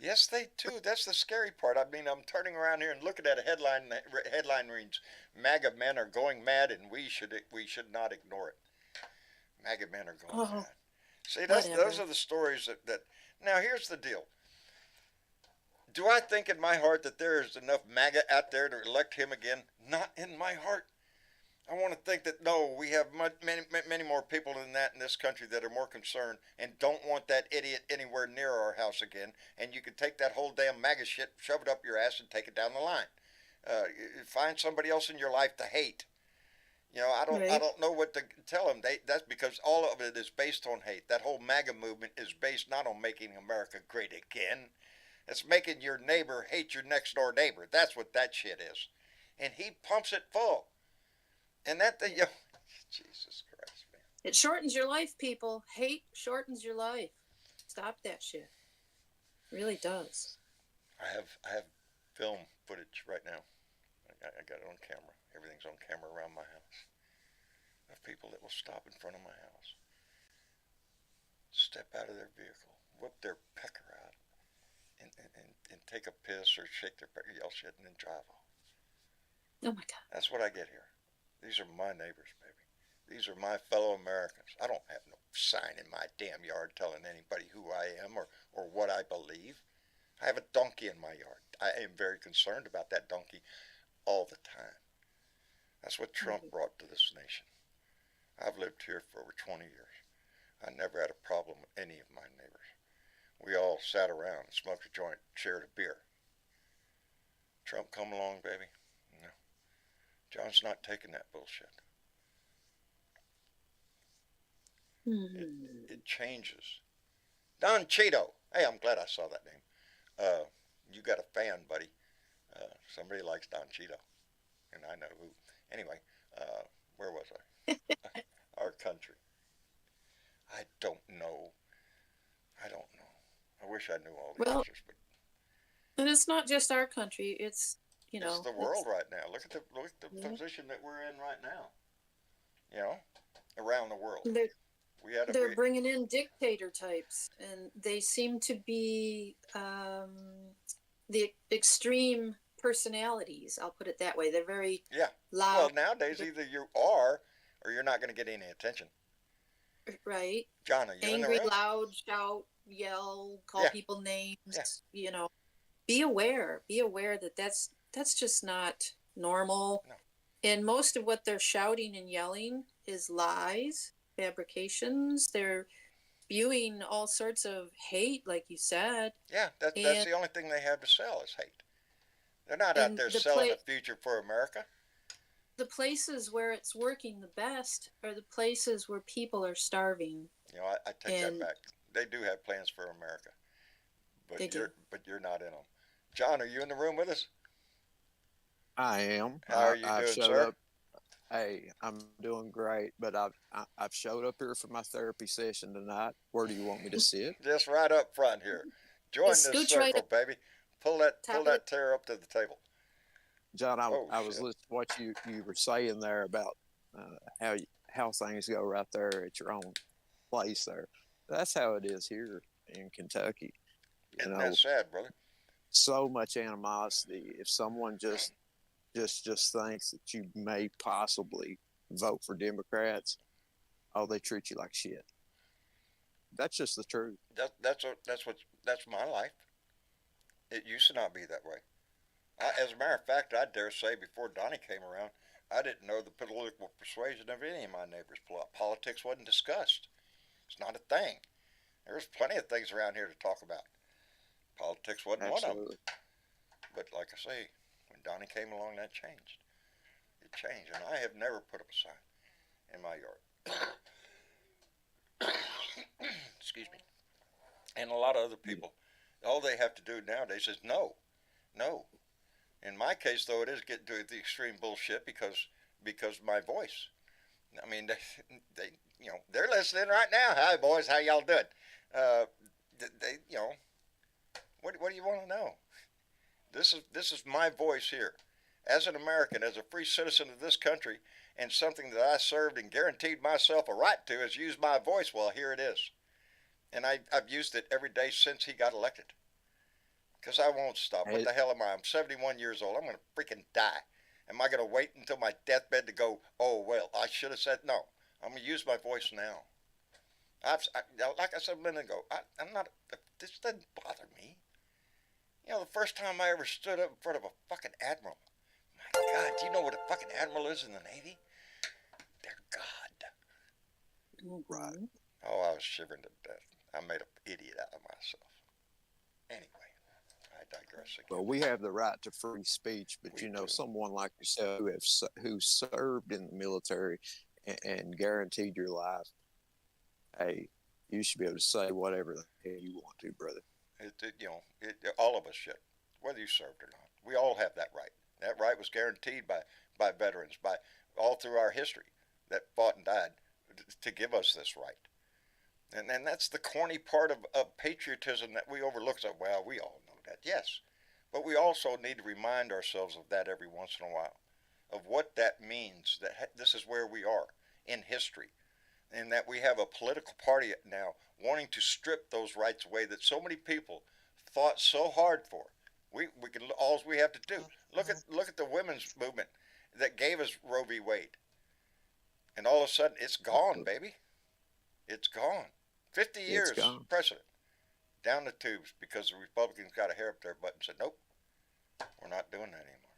Speaker 3: Yes, they do. That's the scary part. I mean, I'm turning around here and looking at a headline. The headline reads, "MAGA men are going mad, and we should not ignore it." MAGA men are going mad. See, those are the stories that. Now, here's the deal. Do I think in my heart that there is enough MAGA out there to elect him again? Not in my heart. I want to think that, no, we have many more people than that in this country that are more concerned and don't want that idiot anywhere near our house again. And you can take that whole damn MAGA shit, shove it up your ass, and take it down the line. Find somebody else in your life to hate. I don't know what to tell them. That's because all of it is based on hate. That whole MAGA movement is based not on making America great again. It's making your neighbor hate your next door neighbor. That's what that shit is. And he pumps it full. And that thing, Jesus Christ, man.
Speaker 4: It shortens your life, people. Hate shortens your life. Stop that shit. It really does.
Speaker 3: I have film footage right now. I got it on camera. Everything's on camera around my house. Of people that will stop in front of my house, step out of their vehicle, whip their pecker out, and take a piss or shake their pecker, yell shit, and then drive off.
Speaker 4: Oh my God.
Speaker 3: That's what I get here. These are my neighbors, baby. These are my fellow Americans. I don't have no sign in my damn yard telling anybody who I am or what I believe. I have a donkey in my yard. I am very concerned about that donkey all the time. That's what Trump brought to this nation. I've lived here for over 20 years. I never had a problem with any of my neighbors. We all sat around and smoked a joint, shared a beer. Trump come along, baby? No. John's not taking that bullshit. It changes. Don Cheeto. Hey, I'm glad I saw that name. You got a fan, buddy. Somebody likes Don Cheeto. And I know who. Anyway, where was I? Our country. I don't know. I wish I knew all the answers, but
Speaker 4: and it's not just our country. It's
Speaker 3: it's the world right now. Look at the position that we're in right now. Around the world.
Speaker 4: They're bringing in dictator types, and they seem to be the extreme personalities. I'll put it that way. They're very loud.
Speaker 3: Well, nowadays either you are or you're not going to get any attention.
Speaker 4: Right.
Speaker 3: John, are you
Speaker 4: angry,
Speaker 3: in the room?
Speaker 4: loud, shout, yell, call people names. Yeah. Be aware. Be aware that that's just not normal.
Speaker 3: No.
Speaker 4: And most of what they're shouting and yelling is lies, fabrications. They're spewing all sorts of hate, like you said.
Speaker 3: Yeah, that's the only thing they have to sell is hate. They're not out there selling a future for America.
Speaker 4: The places where it's working the best are the places where people are starving.
Speaker 3: I take that back. They do have plans for America, but you're not in them. John, are you in the room with us?
Speaker 7: I am.
Speaker 3: How are you doing, sir?
Speaker 7: Hey, I'm doing great, but I've showed up here for my therapy session tonight. Where do you want me to sit?
Speaker 3: Just right up front here. Join this circle, baby. Pull that chair up to the table.
Speaker 7: John, I was listening to what you were saying there about how things go right there at your own place there. That's how it is here in Kentucky.
Speaker 3: That's sad, brother.
Speaker 7: So much animosity. If someone just thinks that you may possibly vote for Democrats, they treat you like shit. That's just the truth.
Speaker 3: That's my life. It used to not be that way. As a matter of fact, I dare say before Donnie came around, I didn't know the political persuasion of any of my neighbors. Politics wasn't discussed. It's not a thing. There's plenty of things around here to talk about. Politics wasn't one of them. But like I say, when Donnie came along, that changed. It changed, and I have never put up a sign in my yard. Excuse me. And a lot of other people, all they have to do nowadays is no. In my case, though, it is getting to the extreme bullshit because of my voice. I mean, they're listening right now. Hi, boys, how y'all doing? What do you want to know? This is my voice here, as an American, as a free citizen of this country, and something that I served and guaranteed myself a right to is use my voice. Well, here it is, and I've used it every day since he got elected. Because I won't stop. What the hell am I? I'm 71 years old. I'm going to freaking die. Am I going to wait until my deathbed to go, oh, well, I should have said no. I'm going to use my voice now. Like I said a minute ago, this doesn't bother me. The first time I ever stood up in front of a fucking admiral. My God, do you know what a fucking admiral is in the Navy? They're God.
Speaker 7: Right.
Speaker 3: Oh, I was shivering to death. I made an idiot out of myself. Anyway. Digress again.
Speaker 7: Well, we have the right to free speech, but someone like yourself who served in the military and guaranteed your life, hey, you should be able to say whatever the hell you want to, brother.
Speaker 3: All of us should, whether you served or not. We all have that right. That right was guaranteed by veterans, by all through our history that fought and died to give us this right. And that's the corny part of patriotism that we overlook. So, well, we all know that, yes. But we also need to remind ourselves of that every once in a while, of what that means, that this is where we are in history, and that we have a political party now wanting to strip those rights away that so many people fought so hard for. All we have to do, look at the women's movement that gave us Roe v. Wade. And all of a sudden, it's gone, baby. It's gone. 50 years precedent. Down the tubes because the Republicans got a hair up their butt and said, nope, we're not doing that anymore.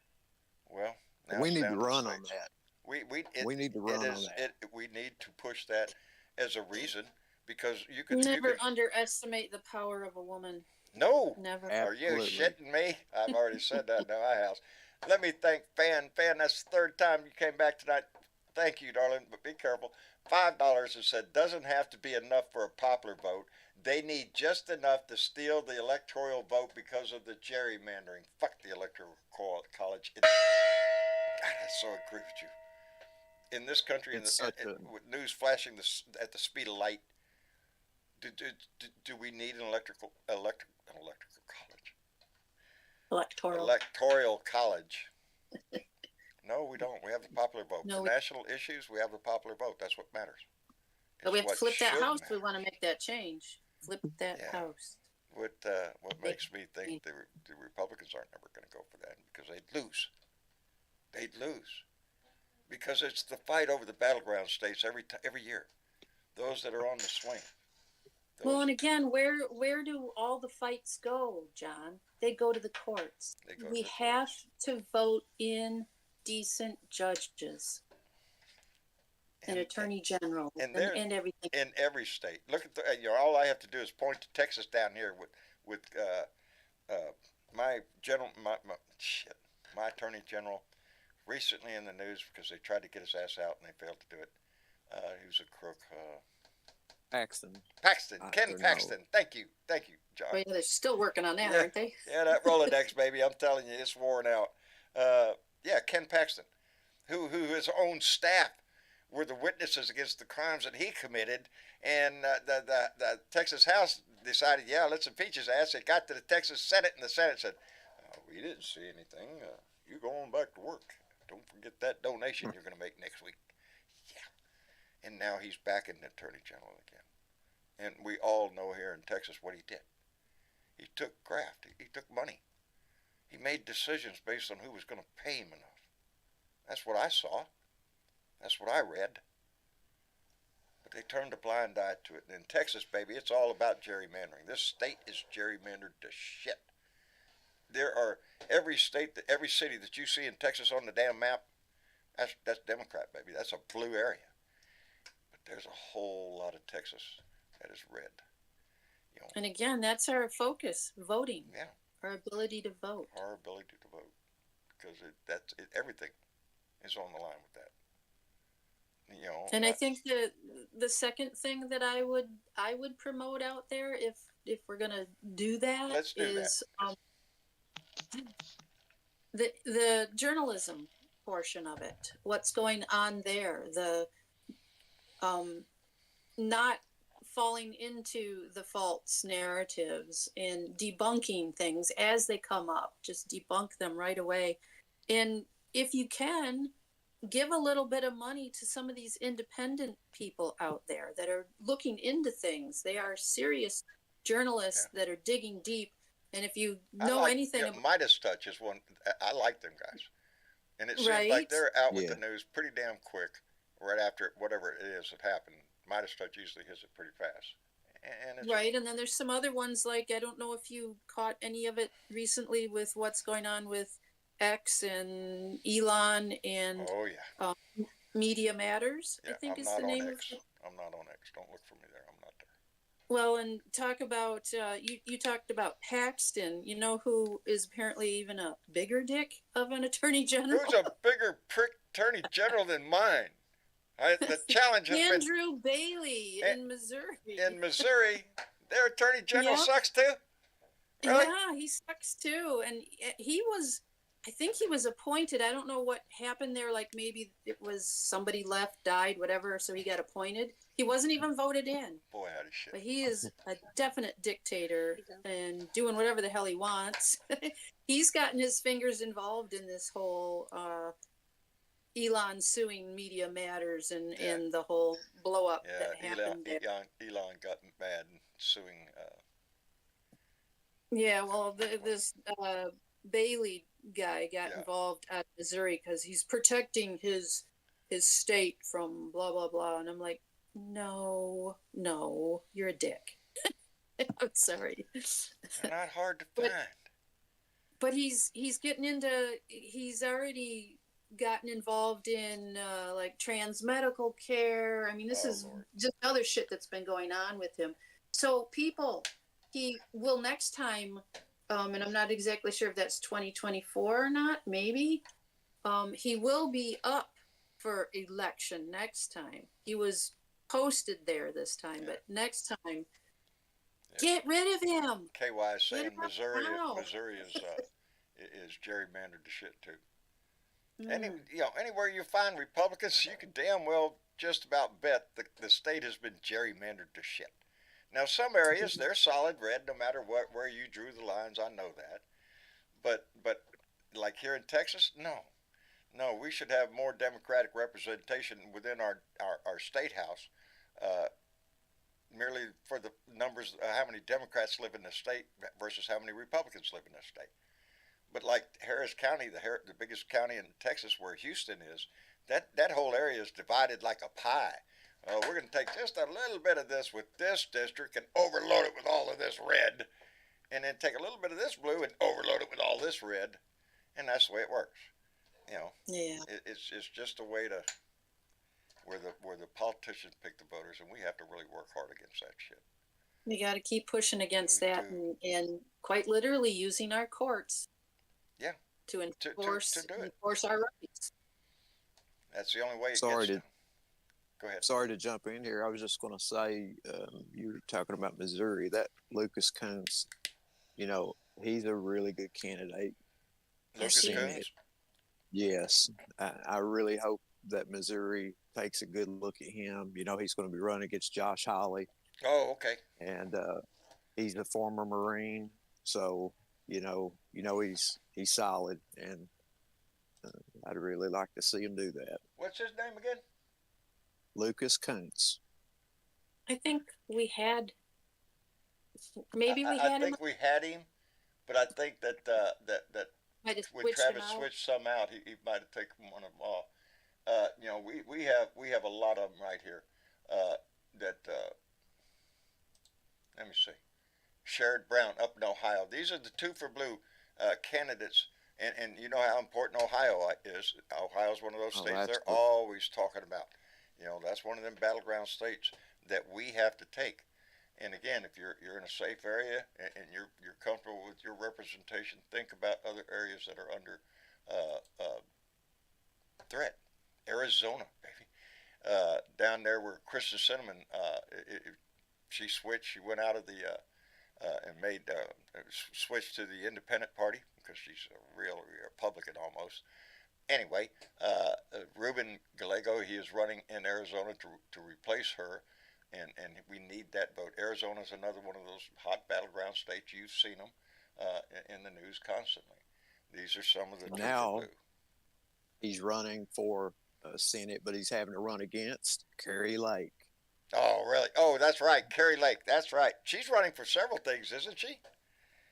Speaker 3: Well, now
Speaker 7: we need to run on that.
Speaker 3: We need to run on that. We need to push that as a reason because you can
Speaker 4: never underestimate the power of a woman.
Speaker 3: No,
Speaker 4: never.
Speaker 3: Absolutely. Are you shitting me? I've already said that in my house. Let me thank Fan. That's the third time you came back tonight. Thank you, darling, but be careful. $5 and said doesn't have to be enough for a popular vote. They need just enough to steal the electoral vote because of the gerrymandering. Fuck the electoral college. God, I so agree with you. In this country, with news flashing at the speed of light, do we need an electoral college? Electoral college. No, we don't. We have the popular vote. No, for national issues, we have the popular vote. That's what matters.
Speaker 4: But we have to flip that house if we want to make that change. Flip that house.
Speaker 3: What makes me think the Republicans aren't never going to go for that because they'd lose. They'd lose because it's the fight over the battleground states every year. Those that are on the swing.
Speaker 4: Well, and again, where do all the fights go, John? They go to the courts. We have to vote in decent judges. And attorney general and everything
Speaker 3: in every state. Look at all I have to do is point to Texas down here with my attorney general recently in the news because they tried to get his ass out and they failed to do it. He was a crook.
Speaker 7: Paxton.
Speaker 3: Ken Paxton. Thank you, John.
Speaker 4: Well, yeah, they're still working on that, aren't they?
Speaker 3: Yeah, that Rolodex, baby. I'm telling you, it's worn out. Ken Paxton, who his own staff were the witnesses against the crimes that he committed, and the Texas House decided, let's impeach his ass. It got to the Texas Senate, and the Senate said, we didn't see anything. You go on back to work. Don't forget that donation you're going to make next week. Yeah. And now he's back in the Attorney General again. And we all know here in Texas what he did. He took graft. He took money. He made decisions based on who was going to pay him enough. That's what I saw. That's what I read. But they turned a blind eye to it. And in Texas, baby, it's all about gerrymandering. This state is gerrymandered to shit. There are every city that you see in Texas on the damn map, that's Democrat, baby. That's a blue area. But there's a whole lot of Texas that is red.
Speaker 4: And again, that's our focus, voting.
Speaker 3: Yeah.
Speaker 4: Our ability to vote.
Speaker 3: Our ability to vote. Because everything is on the line with that.
Speaker 4: And I think the second thing that I would promote out there if we're gonna do that is the journalism portion of it. What's going on there? The not falling into the false narratives and debunking things as they come up. Just debunk them right away. And if you can, give a little bit of money to some of these independent people out there that are looking into things. They are serious journalists that are digging deep. And if you know anything
Speaker 3: about Midas Touch is one. I like them guys. And it seems like they're out with the news pretty damn quick right after whatever it is that happened. Midas Touch usually hits it pretty fast.
Speaker 4: And then there's some other ones like, I don't know if you caught any of it recently with what's going on with X and Elon and Media Matters, I think is the name of it.
Speaker 3: I'm not on X. Don't look for me there. I'm not there.
Speaker 4: Well, and talk about, you talked about Paxton, who is apparently even a bigger dick of an attorney general.
Speaker 3: Who's a bigger prick attorney general than mine? The challenge has been
Speaker 4: Andrew Bailey in Missouri.
Speaker 3: In Missouri, their attorney general sucks too. Really?
Speaker 4: Yeah, he sucks too. And I think he was appointed. I don't know what happened there. Like maybe it was somebody left, died, whatever. So he got appointed. He wasn't even voted in.
Speaker 3: Boy, howdy shit.
Speaker 4: But he is a definite dictator and doing whatever the hell he wants. He's gotten his fingers involved in this whole Elon suing Media Matters and the whole blow up that happened there.
Speaker 3: Elon got mad and suing.
Speaker 4: Yeah, well, this Bailey guy got involved at Missouri because he's protecting his state from blah blah blah, and I'm like, no, you're a dick. I'm sorry.
Speaker 3: They're not hard to find.
Speaker 4: But he's already gotten involved in like trans medical care. I mean, this is Lord. Just other shit that's been going on with him. So people, he will next time, and I'm not exactly sure if that's 2024 or not, maybe, he will be up for election next time. He was posted there this time, but next time, get rid of him.
Speaker 3: KY is saying Missouri is gerrymandered to shit too. Anywhere you find Republicans, you can damn well just about bet the state has been gerrymandered to shit. Now, some areas they're solid red, no matter where you drew the lines. I know that, but like here in Texas, no, we should have more Democratic representation within our state house, merely for the numbers, how many Democrats live in the state versus how many Republicans live in the state. But like Harris County, the biggest county in Texas where Houston is, that whole area is divided like a pie. We're going to take just a little bit of this with this district and overload it with all of this red, and then take a little bit of this blue and overload it with all this red, and that's the way it works. It's just a way to where the politicians pick the voters, and we have to really work hard against that shit.
Speaker 4: We got to keep pushing against that, and quite literally using our courts.
Speaker 3: Yeah.
Speaker 4: To enforce our rights.
Speaker 3: That's the only way. Go ahead.
Speaker 7: Sorry to jump in here. I was just going to say, you were talking about Missouri. That Lucas Combs, he's a really good candidate.
Speaker 3: Lucas Combs?
Speaker 7: Yes. I really hope that Missouri takes a good look at him. He's going to be running against Josh Hawley.
Speaker 3: Oh, okay.
Speaker 7: And he's a former Marine, so he's solid, and I'd really like to see him do that.
Speaker 3: What's his name again?
Speaker 7: Lucas Kuntz.
Speaker 4: I think we had. Maybe we
Speaker 3: had
Speaker 4: him.
Speaker 3: I think we had him, but I think that when Travis switched some out, he might have taken one of them off. We have a lot of them right here. Let me see. Sherrod Brown up in Ohio. These are the two for blue candidates, and you know how important Ohio is. Ohio's one of those states they're always talking about. That's one of them battleground states that we have to take. And again, if you're in a safe area and you're comfortable with your representation, think about other areas that are under threat. Arizona, baby. Down there where Kristen Sinema, she switched. She went out of the and made switched to the Independent Party because she's a real Republican almost. Anyway, Ruben Gallego, he is running in Arizona to replace her, and we need that vote. Arizona's another one of those hot battleground states. You've seen them in the news constantly. These are some of the
Speaker 7: now. He's running for Senate, but he's having to run against Carrie Lake.
Speaker 3: Oh, really? Oh, that's right, Carrie Lake. That's right. She's running for several things, isn't she?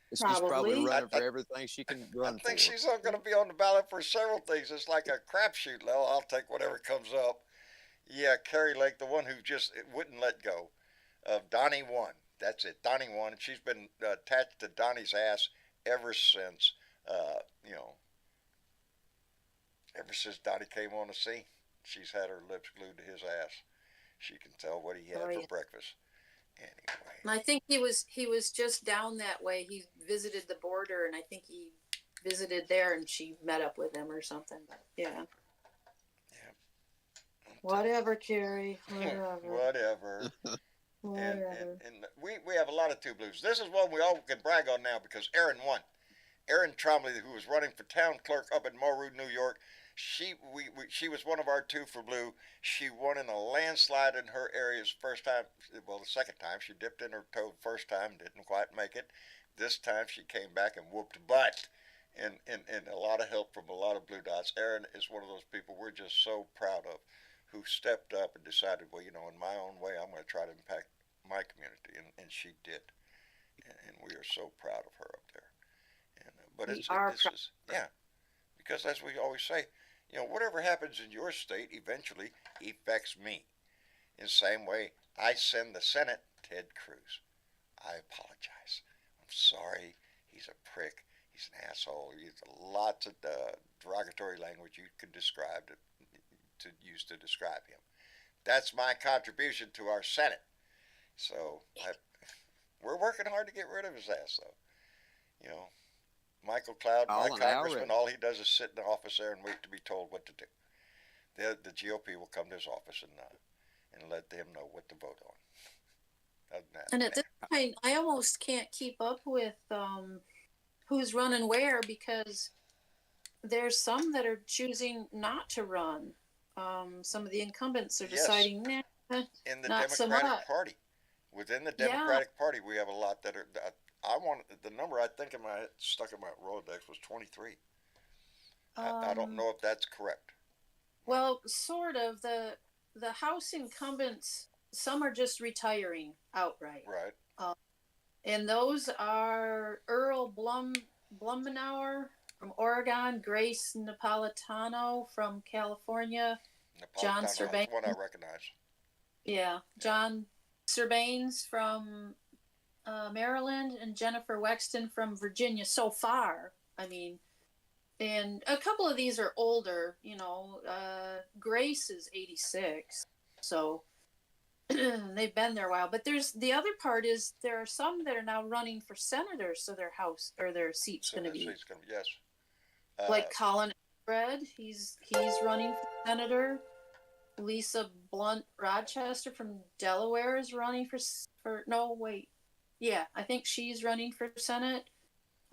Speaker 7: She's probably running for everything she can run for.
Speaker 3: I think she's not going to be on the ballot for several things. It's like a crapshoot. I'll take whatever comes up. Yeah, Carrie Lake, the one who just wouldn't let go of Donnie One. That's it, Donnie One. And she's been attached to Donnie's ass ever since, ever since Donnie came on the scene. She's had her lips glued to his ass. She can tell what he had for breakfast. Anyway.
Speaker 4: And I think he was just down that way. He visited the border, and I think he visited there, and she met up with him or something. But yeah. Whatever, Carrie. Whatever.
Speaker 3: Whatever. And we have a lot of Two Blues. This is one we all can brag on now because Aaron won. Aaron Trombley, who was running for town clerk up in Morrow, New York, she was one of our two for blue. She won in a landslide in her area's first time. Well, the second time she dipped in her toe. First time didn't quite make it. This time she came back and whooped butt, and a lot of help from a lot of blue dots. Aaron is one of those people we're just so proud of, who stepped up and decided, well, in my own way, I'm going to try to impact my community, and she did, and we are so proud of her up there. And but because as we always say, whatever happens in your state eventually affects me. In the same way, I send the Senate Ted Cruz. I apologize. I'm sorry. He's a prick. He's an asshole. He uses lots of derogatory language you could describe to use to describe him. That's my contribution to our Senate. So we're working hard to get rid of his ass, though. Michael Cloud, my congressman, all he does is sit in the office there and wait to be told what to do. The GOP will come to his office and let them know what to vote on.
Speaker 4: And at this point, I almost can't keep up with who's running where, because there's some that are choosing not to run. Some of the incumbents are deciding,
Speaker 3: in the
Speaker 4: not
Speaker 3: Democratic
Speaker 4: so much.
Speaker 3: Party. Within the Democratic Party, we have a lot that are. I want the number I think stuck in my Rolodex was 23. I don't know if that's correct.
Speaker 4: Well, sort of. The House incumbents, some are just retiring outright.
Speaker 3: Right.
Speaker 4: And those are Earl Blumenauer from Oregon, Grace Napolitano from California, John Serbanes.
Speaker 3: That's one I recognize.
Speaker 4: Yeah, John Serbanes from Maryland, and Jennifer Wexton from Virginia. So far, I mean, and a couple of these are older. Grace is 86, so they've been there a while. But there's the other part is there are some that are now running for senator, so their house or their seat's going to be
Speaker 3: yes.
Speaker 4: Like Colin Everett, he's running for senator. Lisa Blunt Rochester from Delaware is running I think she's running for Senate.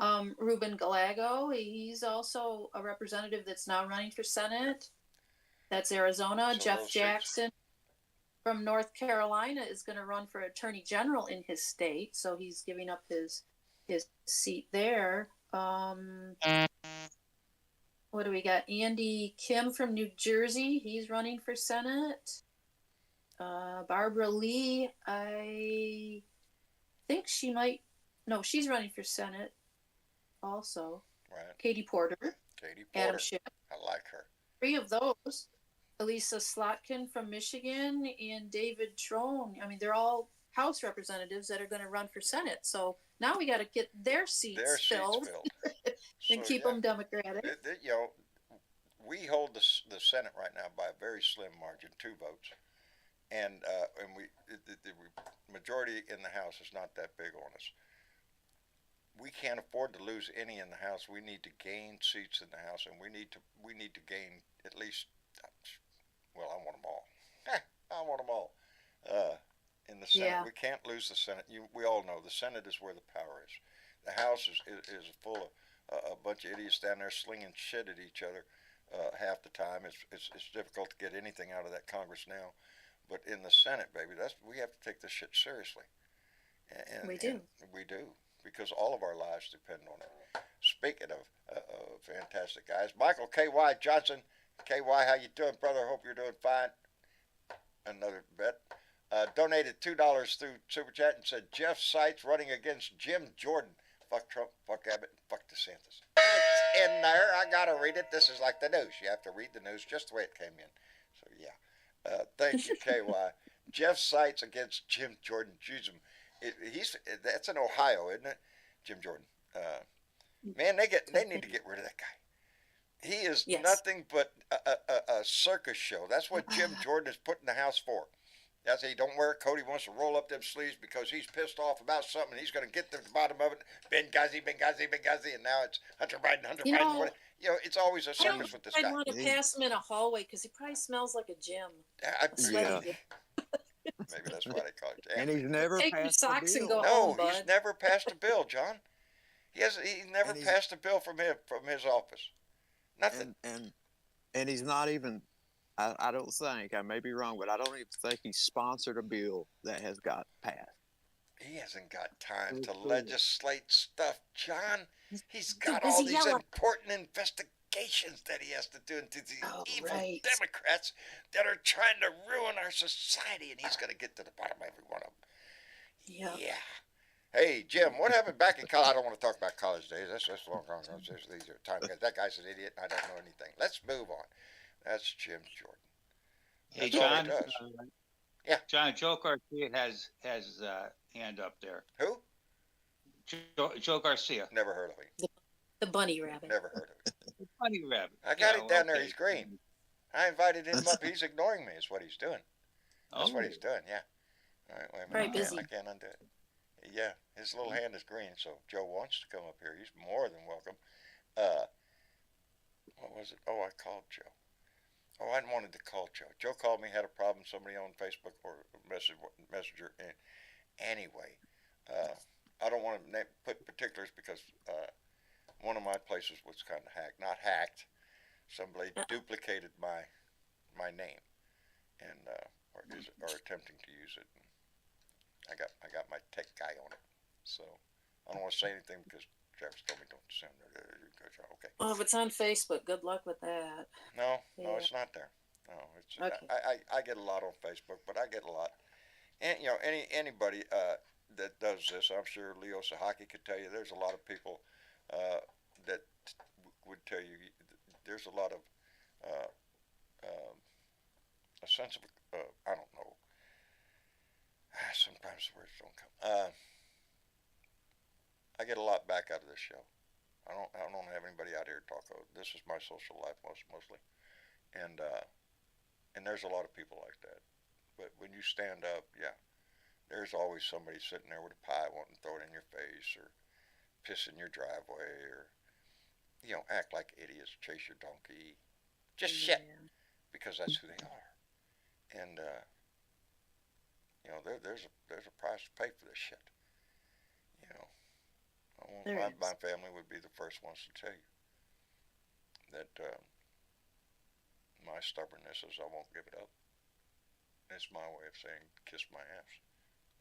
Speaker 4: Ruben Galago, he's also a representative that's now running for Senate. That's Arizona.
Speaker 3: So
Speaker 4: Jeff Jackson from North Carolina is going to run for Attorney General in his state, so he's giving up his seat there. What do we got? Andy Kim from New Jersey, he's running for Senate. Barbara Lee, I think she's running for Senate also.
Speaker 3: Right.
Speaker 4: Katie Porter. Adam Schiff.
Speaker 3: I like her.
Speaker 4: 3 of those. Elisa Slotkin from Michigan and David Trone. I mean, they're all House representatives that are going to run for Senate. So now we got to get their seats filled. And keep them Democratic.
Speaker 3: We hold the Senate right now by a very slim margin, 2 votes. And the majority in the House is not that big on us. We can't afford to lose any in the House. We need to gain seats in the House, and we need to gain at least. Well, I want them all. I want them all. In the Senate, we can't lose the Senate. We all know the Senate is where the power is. The House is full of a bunch of idiots down there slinging shit at each other half the time. It's difficult to get anything out of that Congress now. But in the Senate, baby, we have to take this shit seriously. And we do. We do, because all of our lives depend on it. Speaking of fantastic guys, Michael K.Y. Johnson. K.Y., how you doing, brother? Hope you're doing fine. Another bet. Donated $2 through Super Chat and said, Jeff Seitz running against Jim Jordan. Fuck Trump, fuck Abbott, fuck DeSantis. It's in there. I got to read it. This is like the news. You have to read the news just the way it came in. So, yeah. Thank you, KY. Jeff Seitz against Jim Jordan. That's in Ohio, isn't it? Jim Jordan. Man, they need to get rid of that guy. He is nothing but a circus show. That's what Jim Jordan is put in the House for. That's he don't wear a coat. He wants to roll up them sleeves because he's pissed off about something. And he's going to get to the bottom of it. Benghazi, and now it's Hunter Biden. It's always a circus with this guy.
Speaker 4: I'd want to pass him in a hallway because he probably smells like a gym.
Speaker 3: Maybe that's why they call it
Speaker 7: And
Speaker 3: jammy.
Speaker 7: he's never
Speaker 4: Take your
Speaker 7: passed a
Speaker 4: socks and
Speaker 7: bill.
Speaker 4: go
Speaker 3: No,
Speaker 4: home,
Speaker 3: he's
Speaker 4: bud.
Speaker 3: never passed a bill, John. He's never
Speaker 7: And he's-
Speaker 3: passed a bill from his office. Nothing.
Speaker 7: And he's not even. I don't think, I may be wrong, but I don't even think he sponsored a bill that has got passed.
Speaker 3: He hasn't got time to
Speaker 7: Okay.
Speaker 3: legislate stuff, John. He's got
Speaker 4: busy
Speaker 3: all these
Speaker 4: yelling.
Speaker 3: important investigations that he has to do into these
Speaker 4: Oh,
Speaker 3: evil
Speaker 4: right.
Speaker 3: Democrats that are trying to ruin our society, and he's going to get to the bottom of every one of them.
Speaker 4: Yep.
Speaker 3: Yeah. Hey, Jim, what happened back in college? I don't want to talk about college days. That's long gone. These are time. That guy's an idiot, and I don't know anything. Let's move on. That's Jim Jordan.
Speaker 5: Hey,
Speaker 3: That's all he
Speaker 5: John.
Speaker 3: does.
Speaker 5: Yeah. John, Joe Garcia has hand up there.
Speaker 3: Who?
Speaker 5: Joe Garcia.
Speaker 3: Never heard of him.
Speaker 4: The bunny rabbit.
Speaker 3: Never heard of him.
Speaker 5: The bunny rabbit.
Speaker 3: I got him down there. He's green. I invited him up. He's ignoring me. Is what he's doing. That's what he's doing. Yeah. All right. Wait a minute.
Speaker 4: Very busy.
Speaker 3: I can't undo it. Yeah. His little hand is green. So if Joe wants to come up here, he's more than welcome. What was it? Oh, I called Joe. Oh, I wanted to call Joe. Joe called me, had a problem. Somebody on Facebook or Messenger. Anyway, I don't want to put particulars because one of my places was kind of hacked. Not hacked. Somebody duplicated my name and or attempting to use it. I got my tech guy on it. So I don't want to say anything because Travis told me don't send it. Okay.
Speaker 4: Well, if it's on Facebook, good luck with that.
Speaker 3: No,
Speaker 4: Yeah.
Speaker 3: it's not there. No, it's
Speaker 4: Okay.
Speaker 3: I get a lot on Facebook, but I get a lot, and anybody that does this, I'm sure Leo Sahaki could tell you. There's a lot of people that would tell you there's a lot of a sense of I don't know. Sometimes the words don't come. I get a lot back out of this show. I don't have anybody out here to talk about. This is my social life mostly, and there's a lot of people like that. But when you stand up, yeah, there's always somebody sitting there with a pie wanting to throw it in your face or piss in your driveway or act like idiots, chase your donkey, just shit, because that's who they are. And there's a price to pay for this shit. My family would be the first ones to tell you that my stubbornness is I won't give it up. It's my way of saying kiss my ass.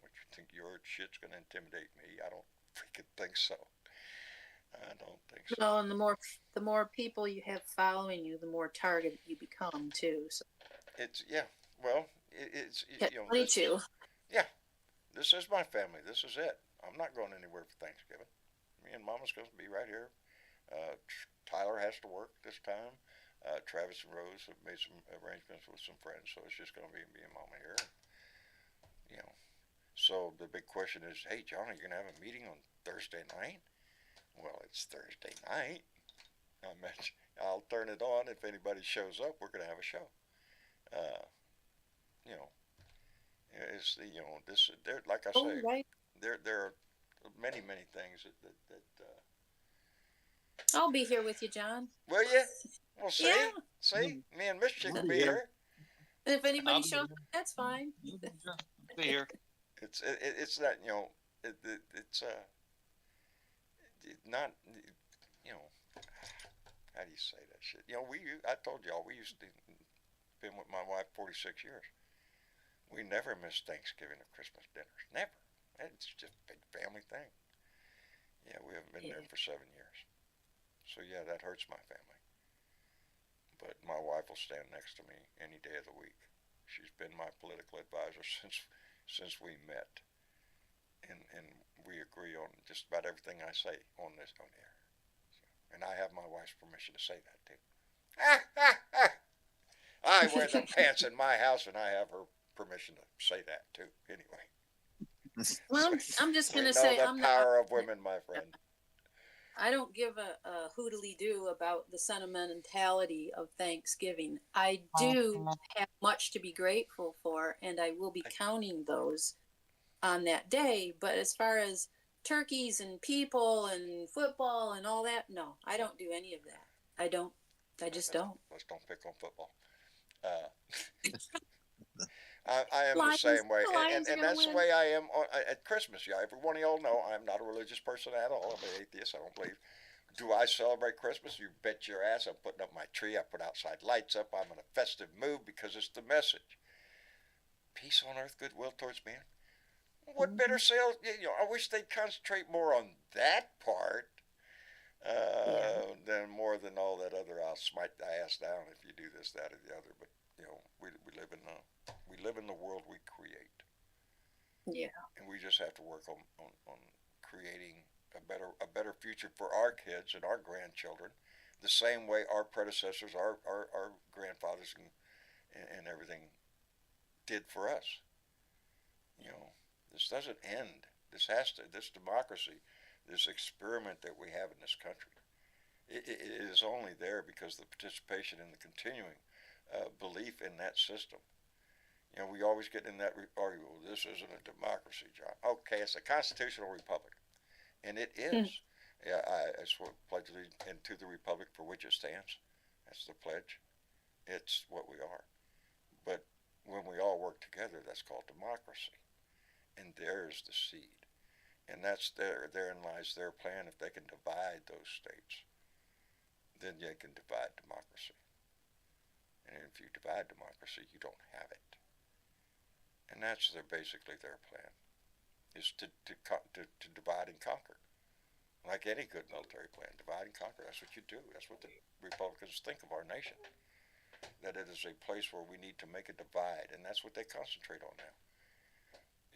Speaker 3: What you think your shit's going to intimidate me? I don't freaking think so. I don't think so.
Speaker 4: Well, and the more people you have following you, the more targeted you become too. So.
Speaker 3: It's Well, it's
Speaker 4: Me too.
Speaker 3: Yeah, this is my family. This is it. I'm not going anywhere for Thanksgiving. Me and Mama's going to be right here. Tyler has to work this time. Travis and Rose have made some arrangements with some friends, so it's just going to be me and Mama here. So the big question is, hey, John, are you going to have a meeting on Thursday night? Well, it's Thursday night. I'll turn it on. If anybody shows up, we're going to have a show. It's this. There, like I say,
Speaker 4: Right.
Speaker 3: there are many things that
Speaker 4: I'll be here with you, John.
Speaker 3: Will you? Well, see,
Speaker 4: Yeah.
Speaker 3: see, me and Miss Chick will be here.
Speaker 4: And if anybody shows up, that's fine.
Speaker 5: Be here.
Speaker 3: It's that it's not how do you say that shit? I told y'all we used to been with my wife 46 years. We never missed Thanksgiving or Christmas dinners. Never. It's just a big family thing. Yeah, we haven't been there for 7 years. So yeah, that hurts my family. But my wife will stand next to me any day of the week. She's been my political advisor since we met, and we agree on just about everything I say on air. So, and I have my wife's permission to say that too. I wear the pants in my house, and I have her permission to say that too. Anyway.
Speaker 4: Well, I'm just going to
Speaker 3: say
Speaker 4: say
Speaker 3: I'm the power of women, my friend.
Speaker 4: I don't give a hoodly-doo about the sentimentality of Thanksgiving. I do have much to be grateful for, and I will be counting those on that day. But as far as turkeys and people and football and all that, no, I don't do any of that. I don't. I just don't.
Speaker 3: Let's don't pick on football. I am the
Speaker 4: Lions,
Speaker 3: same way,
Speaker 4: the Lions are
Speaker 3: and
Speaker 4: gonna
Speaker 3: that's the
Speaker 4: win.
Speaker 3: way I am at Christmas. Yeah, every one of y'all know I'm not a religious person at all. I'm an atheist. I don't believe. Do I celebrate Christmas? You bet your ass. I'm putting up my tree. I put outside lights up. I'm in a festive mood because it's the message. Peace on earth, goodwill towards men. What better sales? I wish they'd concentrate more on that part than more than all that other. I'll smite the ass down if you do this, that, or the other. But we live in the world we create.
Speaker 4: Yeah.
Speaker 3: And we just have to work on creating a better future for our kids and our grandchildren, the same way our predecessors, our grandfathers and everything did for us. This doesn't end. This democracy, this experiment that we have in this country, it is only there because of the participation and the continuing belief in that system. We always get in that argument, well, this isn't a democracy, John. Okay, it's a constitutional republic. And it is. Yeah, I pledge allegiance to the republic for which it stands. That's the pledge. It's what we are. But when we all work together, that's called democracy. And there's the seed. And therein lies their plan. If they can divide those states, then they can divide democracy. And if you divide democracy, you don't have it. And that's basically their plan, is to divide and conquer. Like any good military plan, divide and conquer. That's what you do. That's what the Republicans think of our nation. That it is a place where we need to make a divide, and that's what they concentrate on now,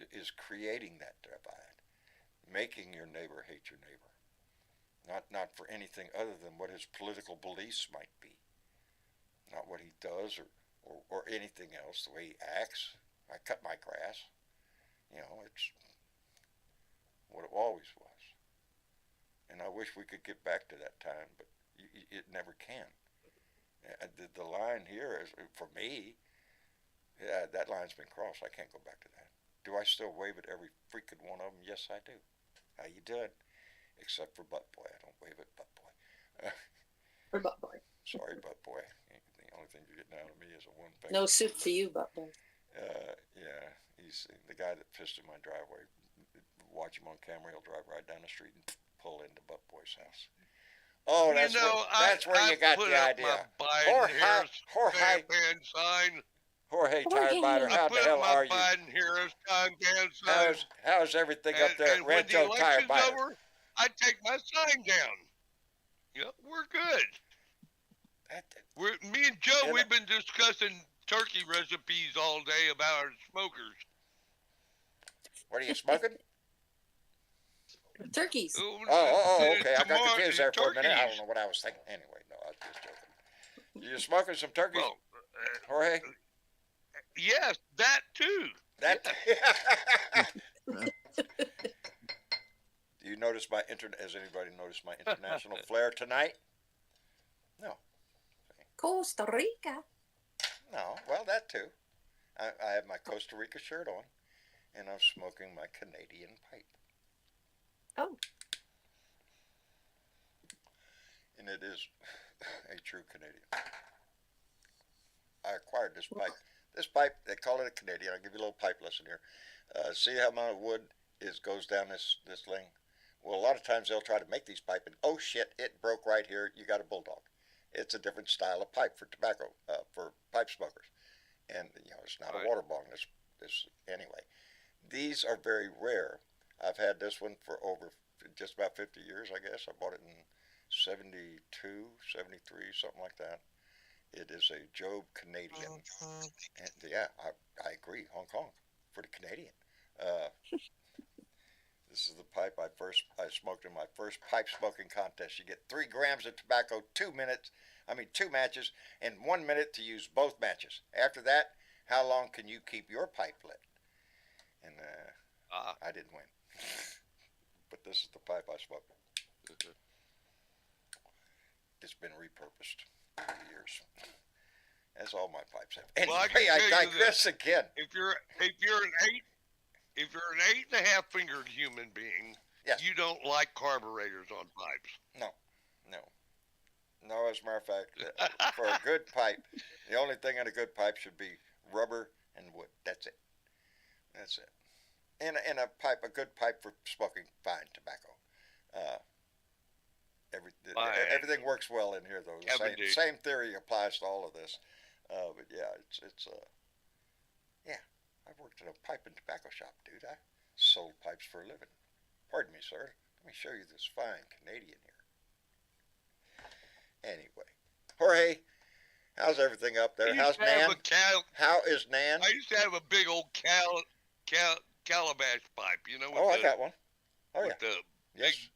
Speaker 3: is creating that divide, making your neighbor hate your neighbor. Not for anything other than what his political beliefs might be. Not what he does or anything else, the way he acts. I cut my grass. It's what it always was. And I wish we could get back to that time, but it never can. The line here is, for me, that line's been crossed. I can't go back to that. Do I still wave at every freaking one of them? Yes, I do. How you doing? Except for Butt Boy. I don't wave at Butt Boy.
Speaker 4: For Butt Boy.
Speaker 3: Sorry, Butt Boy. The only thing you're getting out of me is a one thing.
Speaker 4: No soup for you, Butt Boy.
Speaker 3: Yeah, he's the guy that pissed in my driveway. Watch him on camera. He'll drive right down the street and pull into Butt Boy's house. Oh, that's where you got the idea. Jorge Tire Biter, how the hell are you?
Speaker 6: Biden Harris campaign sign.
Speaker 3: How's everything up there at Rancho Tire Biter?
Speaker 6: Over, I take my sign down. Yep, we're good. Me and Joe, we've been discussing turkey recipes all day about our smokers.
Speaker 3: What are you smoking?
Speaker 4: Turkeys.
Speaker 3: Oh, okay. I got confused there for a minute. I don't know what I was thinking. Anyway, no, I was just joking. You smoking some turkeys, Jorge?
Speaker 6: Yes, that too.
Speaker 3: Do you notice has anybody noticed my international flair tonight? No.
Speaker 4: Costa Rica.
Speaker 3: No, well, that too. I have my Costa Rica shirt on, and I'm smoking my Canadian pipe.
Speaker 4: Oh.
Speaker 3: And it is a true Canadian. I acquired this pipe. This pipe, they call it a Canadian. I'll give you a little pipe lesson here. See how amount of wood goes down this thing? Well, a lot of times they'll try to make these pipe, and oh shit, it broke right here. You got a bulldog. It's a different style of pipe for tobacco, for pipe smokers. And, it's not a water bong. This anyway. These are very rare. I've had this one for over just about 50 years, I guess. I bought it in 72, 73, something like that. It is a Job Canadian. And yeah, I agree. Hong Kong for the Canadian. This is the pipe I smoked in my first pipe smoking contest. You get 3 grams of tobacco, 2 matches, and 1 minute to use both matches. After that, how long can you keep your pipe lit? And I didn't win. But this is the pipe I smoked. It's been repurposed over the years. As all my pipes have. Anyway, I digress again.
Speaker 6: If you're an 8.5 fingered human being,
Speaker 3: yes,
Speaker 6: you don't like carburetors on pipes.
Speaker 3: No. As a matter of fact, for a good pipe, the only thing in a good pipe should be rubber and wood. That's it. That's it. And a pipe, a good pipe for smoking fine tobacco. Everything works well in here, though. The same theory applies to all of this. But yeah, yeah. I worked in a pipe and tobacco shop, dude. I sold pipes for a living. Pardon me, sir. Let me show you this fine Canadian here. Anyway, Jorge, how's everything up there? How's Nan? How is Nan?
Speaker 6: I used to have a big old calabash pipe, you know.
Speaker 3: I got one. Oh, yeah. Yes.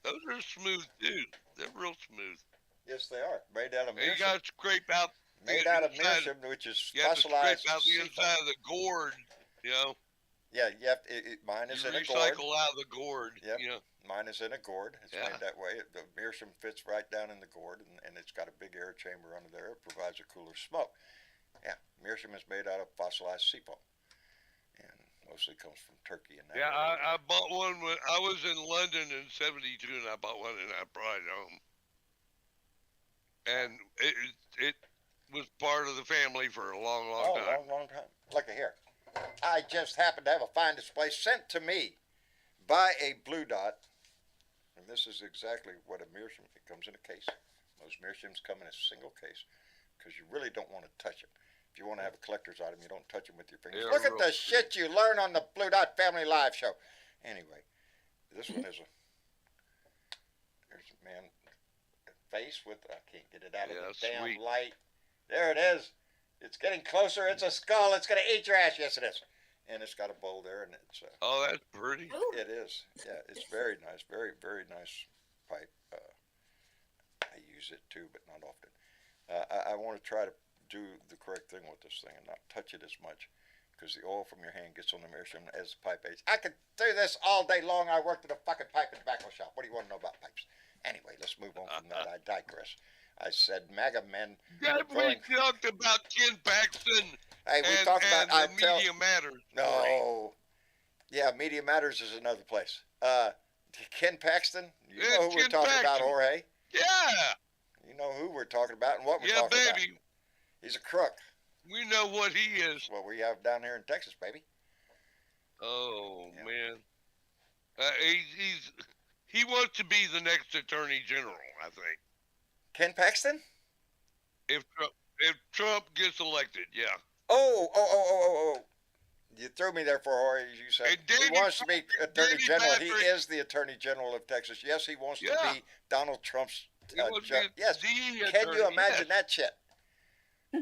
Speaker 6: Those are smooth, too. They're real smooth.
Speaker 3: Yes, they are. Made out of meerschaum.
Speaker 6: You got to scrape out.
Speaker 3: Made out of meerschaum, which is fossilized.
Speaker 6: You have to scrape out the inside of the gourd, you know.
Speaker 3: Yeah, you have to, mine is in a gourd.
Speaker 6: Recycle out of the gourd.
Speaker 3: Yep.
Speaker 6: You know.
Speaker 3: Mine is in a gourd. It's made that way. The meerschaum fits right down in the gourd, and it's got a big air chamber under there. It provides a cooler smoke. Yeah, meerschaum is made out of fossilized seafoam, and mostly comes from Turkey. And that
Speaker 6: I bought one when I was in London in '72, and I bought one, and I brought it home. And it was part of the family for a long time.
Speaker 3: Long time. Look at here. I just happened to have a fine display sent to me by a Blue Dot. And this is exactly what a meerschaum, it comes in a case. Most meerschaums come in a single case because you really don't want to touch it. If you want to have a collector's item, you don't touch them with your fingers. Look at the shit you learn on the Blue Dot Family Live show. Anyway, this one is there's a man face with, I can't get it out of the damn light. There it is. It's getting closer. It's a skull. It's going to eat your ass. Yes, it is. And it's got a bowl there, and it's.
Speaker 6: Oh, that's pretty.
Speaker 3: It is. Yeah, it's very nice. Very, very nice pipe. I use it too, but not often. I want to try to do the correct thing with this thing and not touch it as much, because the oil from your hand gets on the meerschaum as the pipe ages. I could do this all day long. I worked at a fucking pipe and tobacco shop. What do you want to know about pipes? Anyway, let's move on from that. I digress. I said MAGA men.
Speaker 6: We talked about Ken Paxton.
Speaker 3: Hey, we talked about
Speaker 6: Media Matters.
Speaker 3: No. Yeah, Media Matters is another place. Ken Paxton, you know who we're talking about, Jorge?
Speaker 6: Yeah.
Speaker 3: You know who we're talking about and what we're talking about. Yeah, baby. He's a crook.
Speaker 6: We know what he is.
Speaker 3: Well, we have down here in Texas, baby.
Speaker 6: Oh, man. He wants to be the next Attorney General, I think.
Speaker 3: Ken Paxton?
Speaker 6: If Trump gets elected, yeah.
Speaker 3: Oh. You threw me there for Jorge, as you said. He wants to be Attorney General. He is the Attorney General of Texas. Yes, he wants to be Donald Trump's judge. Yes. Can you imagine that shit?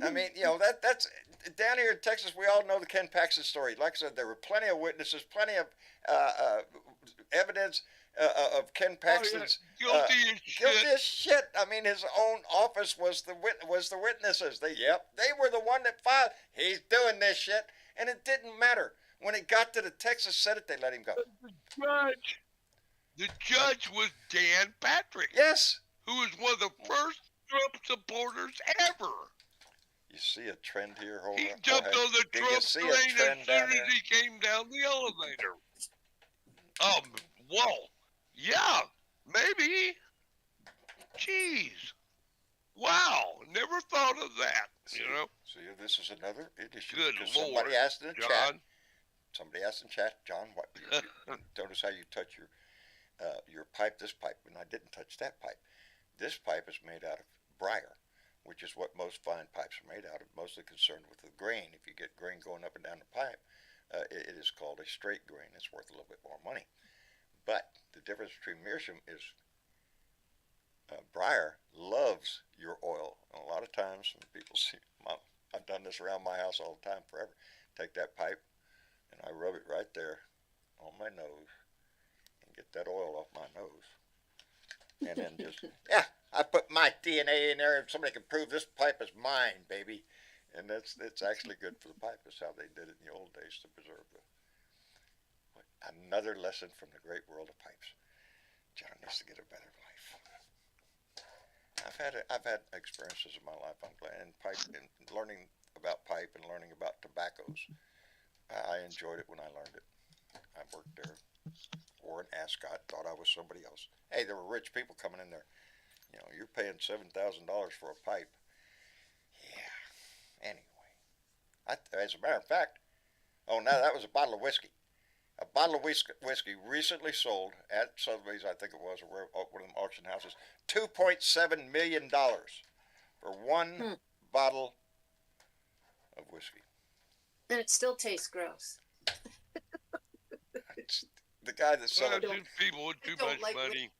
Speaker 3: I mean, you know, that's down here in Texas, we all know the Ken Paxton story. Like I said, there were plenty of witnesses, plenty of evidence of Ken Paxton's guilty as shit. I mean, his own office was the witnesses. They were the one that filed. He's doing this shit, and it didn't matter. When it got to the Texas Senate, they let him go.
Speaker 6: The judge was Dan Patrick.
Speaker 3: Yes,
Speaker 6: who was one of the first Trump supporters ever.
Speaker 3: You see a trend here, Jorge?
Speaker 6: He jumped on the Trump train as soon as he came down the elevator. Whoa. Yeah, maybe. Jeez. Wow, never thought of that,
Speaker 3: see,
Speaker 6: you know?
Speaker 3: See, this is another issue.
Speaker 6: Good Lord,
Speaker 3: somebody asked in the
Speaker 6: John.
Speaker 3: chat. Somebody asked in chat, John, what? Notice how you touch your pipe, this pipe, and I didn't touch that pipe. This pipe is made out of briar, which is what most fine pipes are made out of, mostly concerned with the grain. If you get grain going up and down the pipe, it is called a straight grain. It's worth a little bit more money. But the difference between meerschaum is briar loves your oil. And a lot of times when people see, I've done this around my house all the time, forever. Take that pipe and I rub it right there on my nose and get that oil off my nose. And then just, I put my DNA in there and somebody can prove this pipe is mine, baby. And it's actually good for the pipe. That's how they did it in the old days to preserve the. Another lesson from the great world of pipes. John needs to get a better life. I've had experiences in my life. I'm glad, and pipe and learning about pipe and learning about tobaccos. I enjoyed it when I learned it. I worked there, or in Ascot, thought I was somebody else. Hey, there were rich people coming in there. You know, you're paying $7,000 for a pipe. Yeah. Anyway, As a matter of fact, oh, no, that was a bottle of whiskey. A bottle of whiskey recently sold at Sotheby's, I think it was, or one of them auction houses, $2.7 million for one bottle of whiskey.
Speaker 4: And it still tastes gross.
Speaker 3: The guy that sold it.
Speaker 6: People with too much money.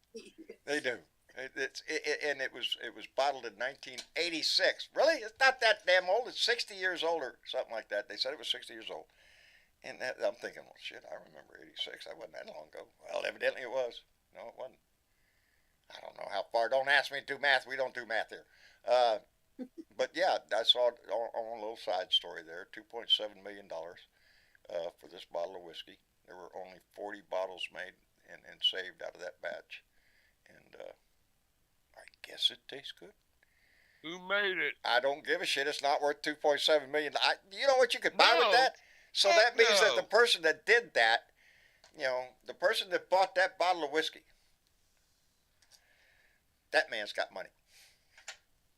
Speaker 3: They do. And it was bottled in 1986. Really? It's not that damn old. It's 60 years old or something like that. They said it was 60 years old. And I'm thinking, well, shit, I remember 86. That wasn't that long ago. Well, evidently it was. No, it wasn't. I don't know how far. Don't ask me to do math. We don't do math here. But yeah, I saw it on a little side story there. $2.7 million for this bottle of whiskey. There were only 40 bottles made and saved out of that batch. And I guess it tastes good.
Speaker 6: Who made it?
Speaker 3: I don't give a shit. It's not worth $2.7 million. You know what you could buy with that? So that means that the person that did that, the person that bought that bottle of whiskey, that man's got money.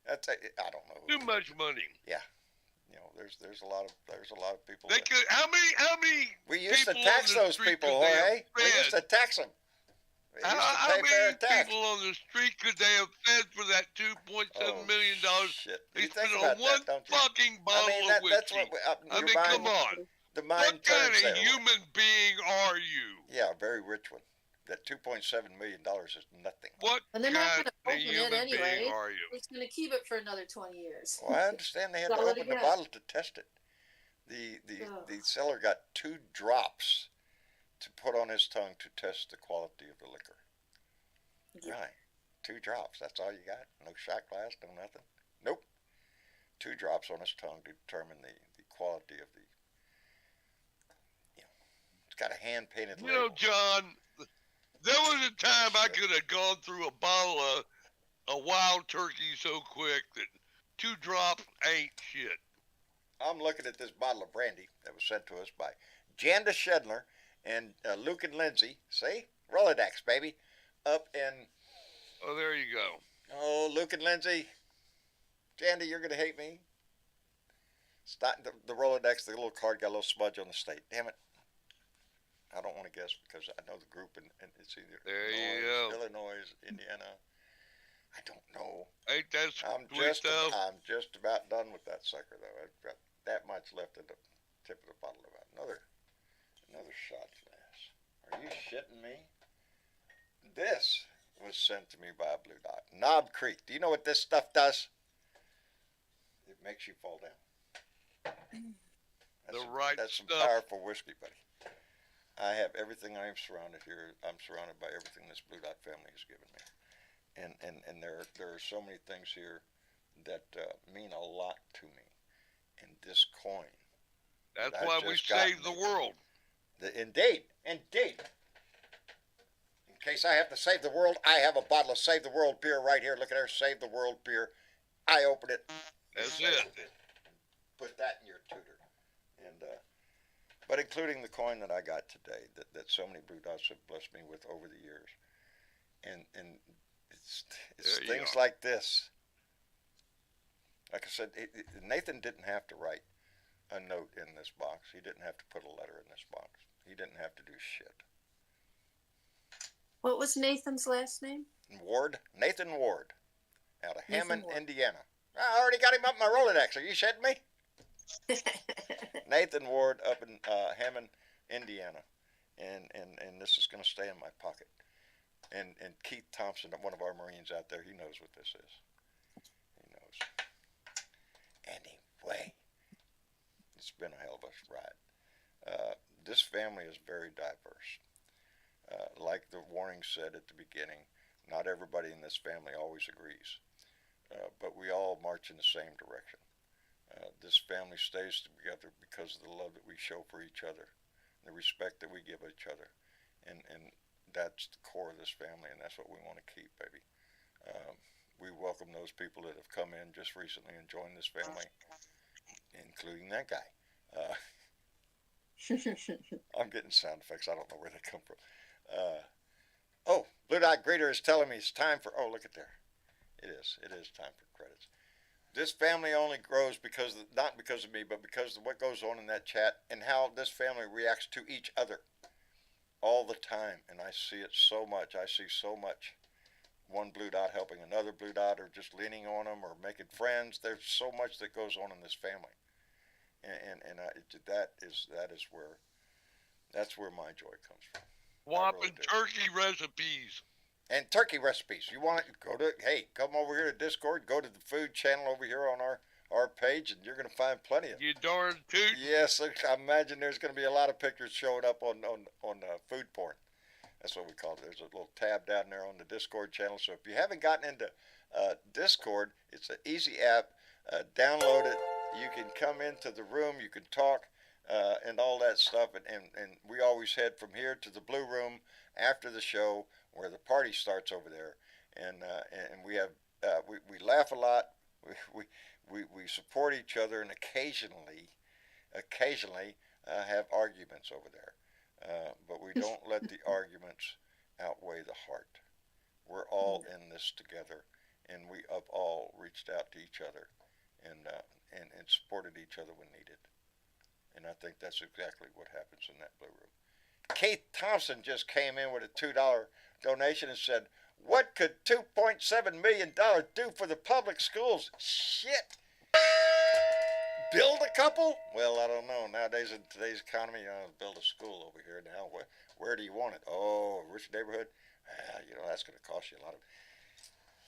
Speaker 3: I don't know.
Speaker 6: Too much money.
Speaker 3: Yeah. There's a lot of people.
Speaker 6: They could. How many?
Speaker 3: We used to tax those people, Jorge. We used to tax them.
Speaker 6: How many people on the street could they have fed for that $2.7 million?
Speaker 3: Shit.
Speaker 6: They spent on one fucking bottle of whiskey.
Speaker 3: That's what,
Speaker 6: come on.
Speaker 3: The mind
Speaker 6: what kind of human being are you?
Speaker 3: Yeah, a very rich one. That $2.7 million is nothing.
Speaker 6: What
Speaker 4: and they're not
Speaker 6: kind of human being are you?
Speaker 4: It's going to keep it for another 20 years.
Speaker 3: Well, I understand they had to open the bottle to test it. The seller got 2 drops to put on his tongue to test the quality of the liquor. Yeah. Right. 2 drops. That's all you got? No shot glass, no nothing? Nope. 2 drops on his tongue to determine the quality of the... It's got a hand-painted label.
Speaker 6: John, there was a time I could have gone through a bottle of a wild turkey so quick that 2 drops ain't shit.
Speaker 3: I'm looking at this bottle of brandy that was sent to us by Janda Shedler and Luke and Lindsay. See? Rolodex, baby. Up in...
Speaker 6: Oh, there you go.
Speaker 3: Oh, Luke and Lindsay. Janda, you're going to hate me. It's not the Rolodex, the little card got a little smudge on the state. Damn it. I don't want to guess because I know the group and it's either Illinois, Indiana. I don't know.
Speaker 6: Ain't that
Speaker 3: I'm just about done with that sucker though. I've got that much left at the tip of the bottle. About another shot glass. Are you shitting me? This was sent to me by a Blue Dot. Knob Creek. Do you know what this stuff does? It makes you fall down. That's some powerful whiskey, buddy. I have everything I am surrounded here. I'm surrounded by everything this Blue Dot family has given me. And there are so many things here that mean a lot to me. And this coin.
Speaker 6: That's why we saved the world.
Speaker 3: Indeed. In case I have to save the world, I have a bottle of Save the World beer right here. Look at there, Save the World beer. I open it.
Speaker 6: That's it.
Speaker 3: Put that in your tutor. But including the coin that I got today, that so many Blue Dots have blessed me with over the years. And it's things like this. Like I said, Nathan didn't have to write a note in this box. He didn't have to put a letter in this box. He didn't have to do shit.
Speaker 4: What was Nathan's last name?
Speaker 3: Ward. Nathan Ward. Out of Hammond, Indiana. I already got him up my Rolodex. Are you shitting me? Nathan Ward up in Hammond, Indiana. And this is going to stay in my pocket. And Keith Thompson, one of our Marines out there, he knows what this is. He knows. Anyway, it's been a hell of a ride. This family is very diverse. Like the warning said at the beginning, not everybody in this family always agrees. But we all march in the same direction. This family stays together because of the love that we show for each other, the respect that we give each other. And that's the core of this family, and that's what we want to keep, baby. We welcome those people that have come in just recently and joined this family, including that guy. I'm getting sound effects. I don't know where they come from. Blue Dot Greeter is telling me it's time for... Oh, look at there. It is time for credits. This family only grows not because of me, but because of what goes on in that chat and how this family reacts to each other all the time. And I see it so much. I see so much. One blue dot helping another blue dot, or just leaning on them, or making friends. There's so much that goes on in this family, that's where my joy comes from.
Speaker 6: Whopping turkey recipes.
Speaker 3: And turkey recipes. You want it? Come over here to Discord. Go to the food channel over here on our page, and you're going to find plenty of.
Speaker 6: You darn tootin'.
Speaker 3: Yes, I imagine there's going to be a lot of pictures showing up on food porn. That's what we call it. There's a little tab down there on the Discord channel. So if you haven't gotten into Discord, it's an easy app. Download it. You can come into the room. You can talk and all that stuff. And we always head from here to the Blue Room after the show, where the party starts over there. And we have we laugh a lot. We support each other, and occasionally have arguments over there. But we don't let the arguments outweigh the heart. We're all in this together, and we have all reached out to each other and supported each other when needed. And I think that's exactly what happens in that Blue Room. Keith Thompson just came in with a $2 donation and said, "What could $2.7 million do for the public schools?" Shit. Build a couple? Well, I don't know. Nowadays, in today's economy, build a school over here now. Where do you want it? Oh, a rich neighborhood? That's going to cost you a lot of.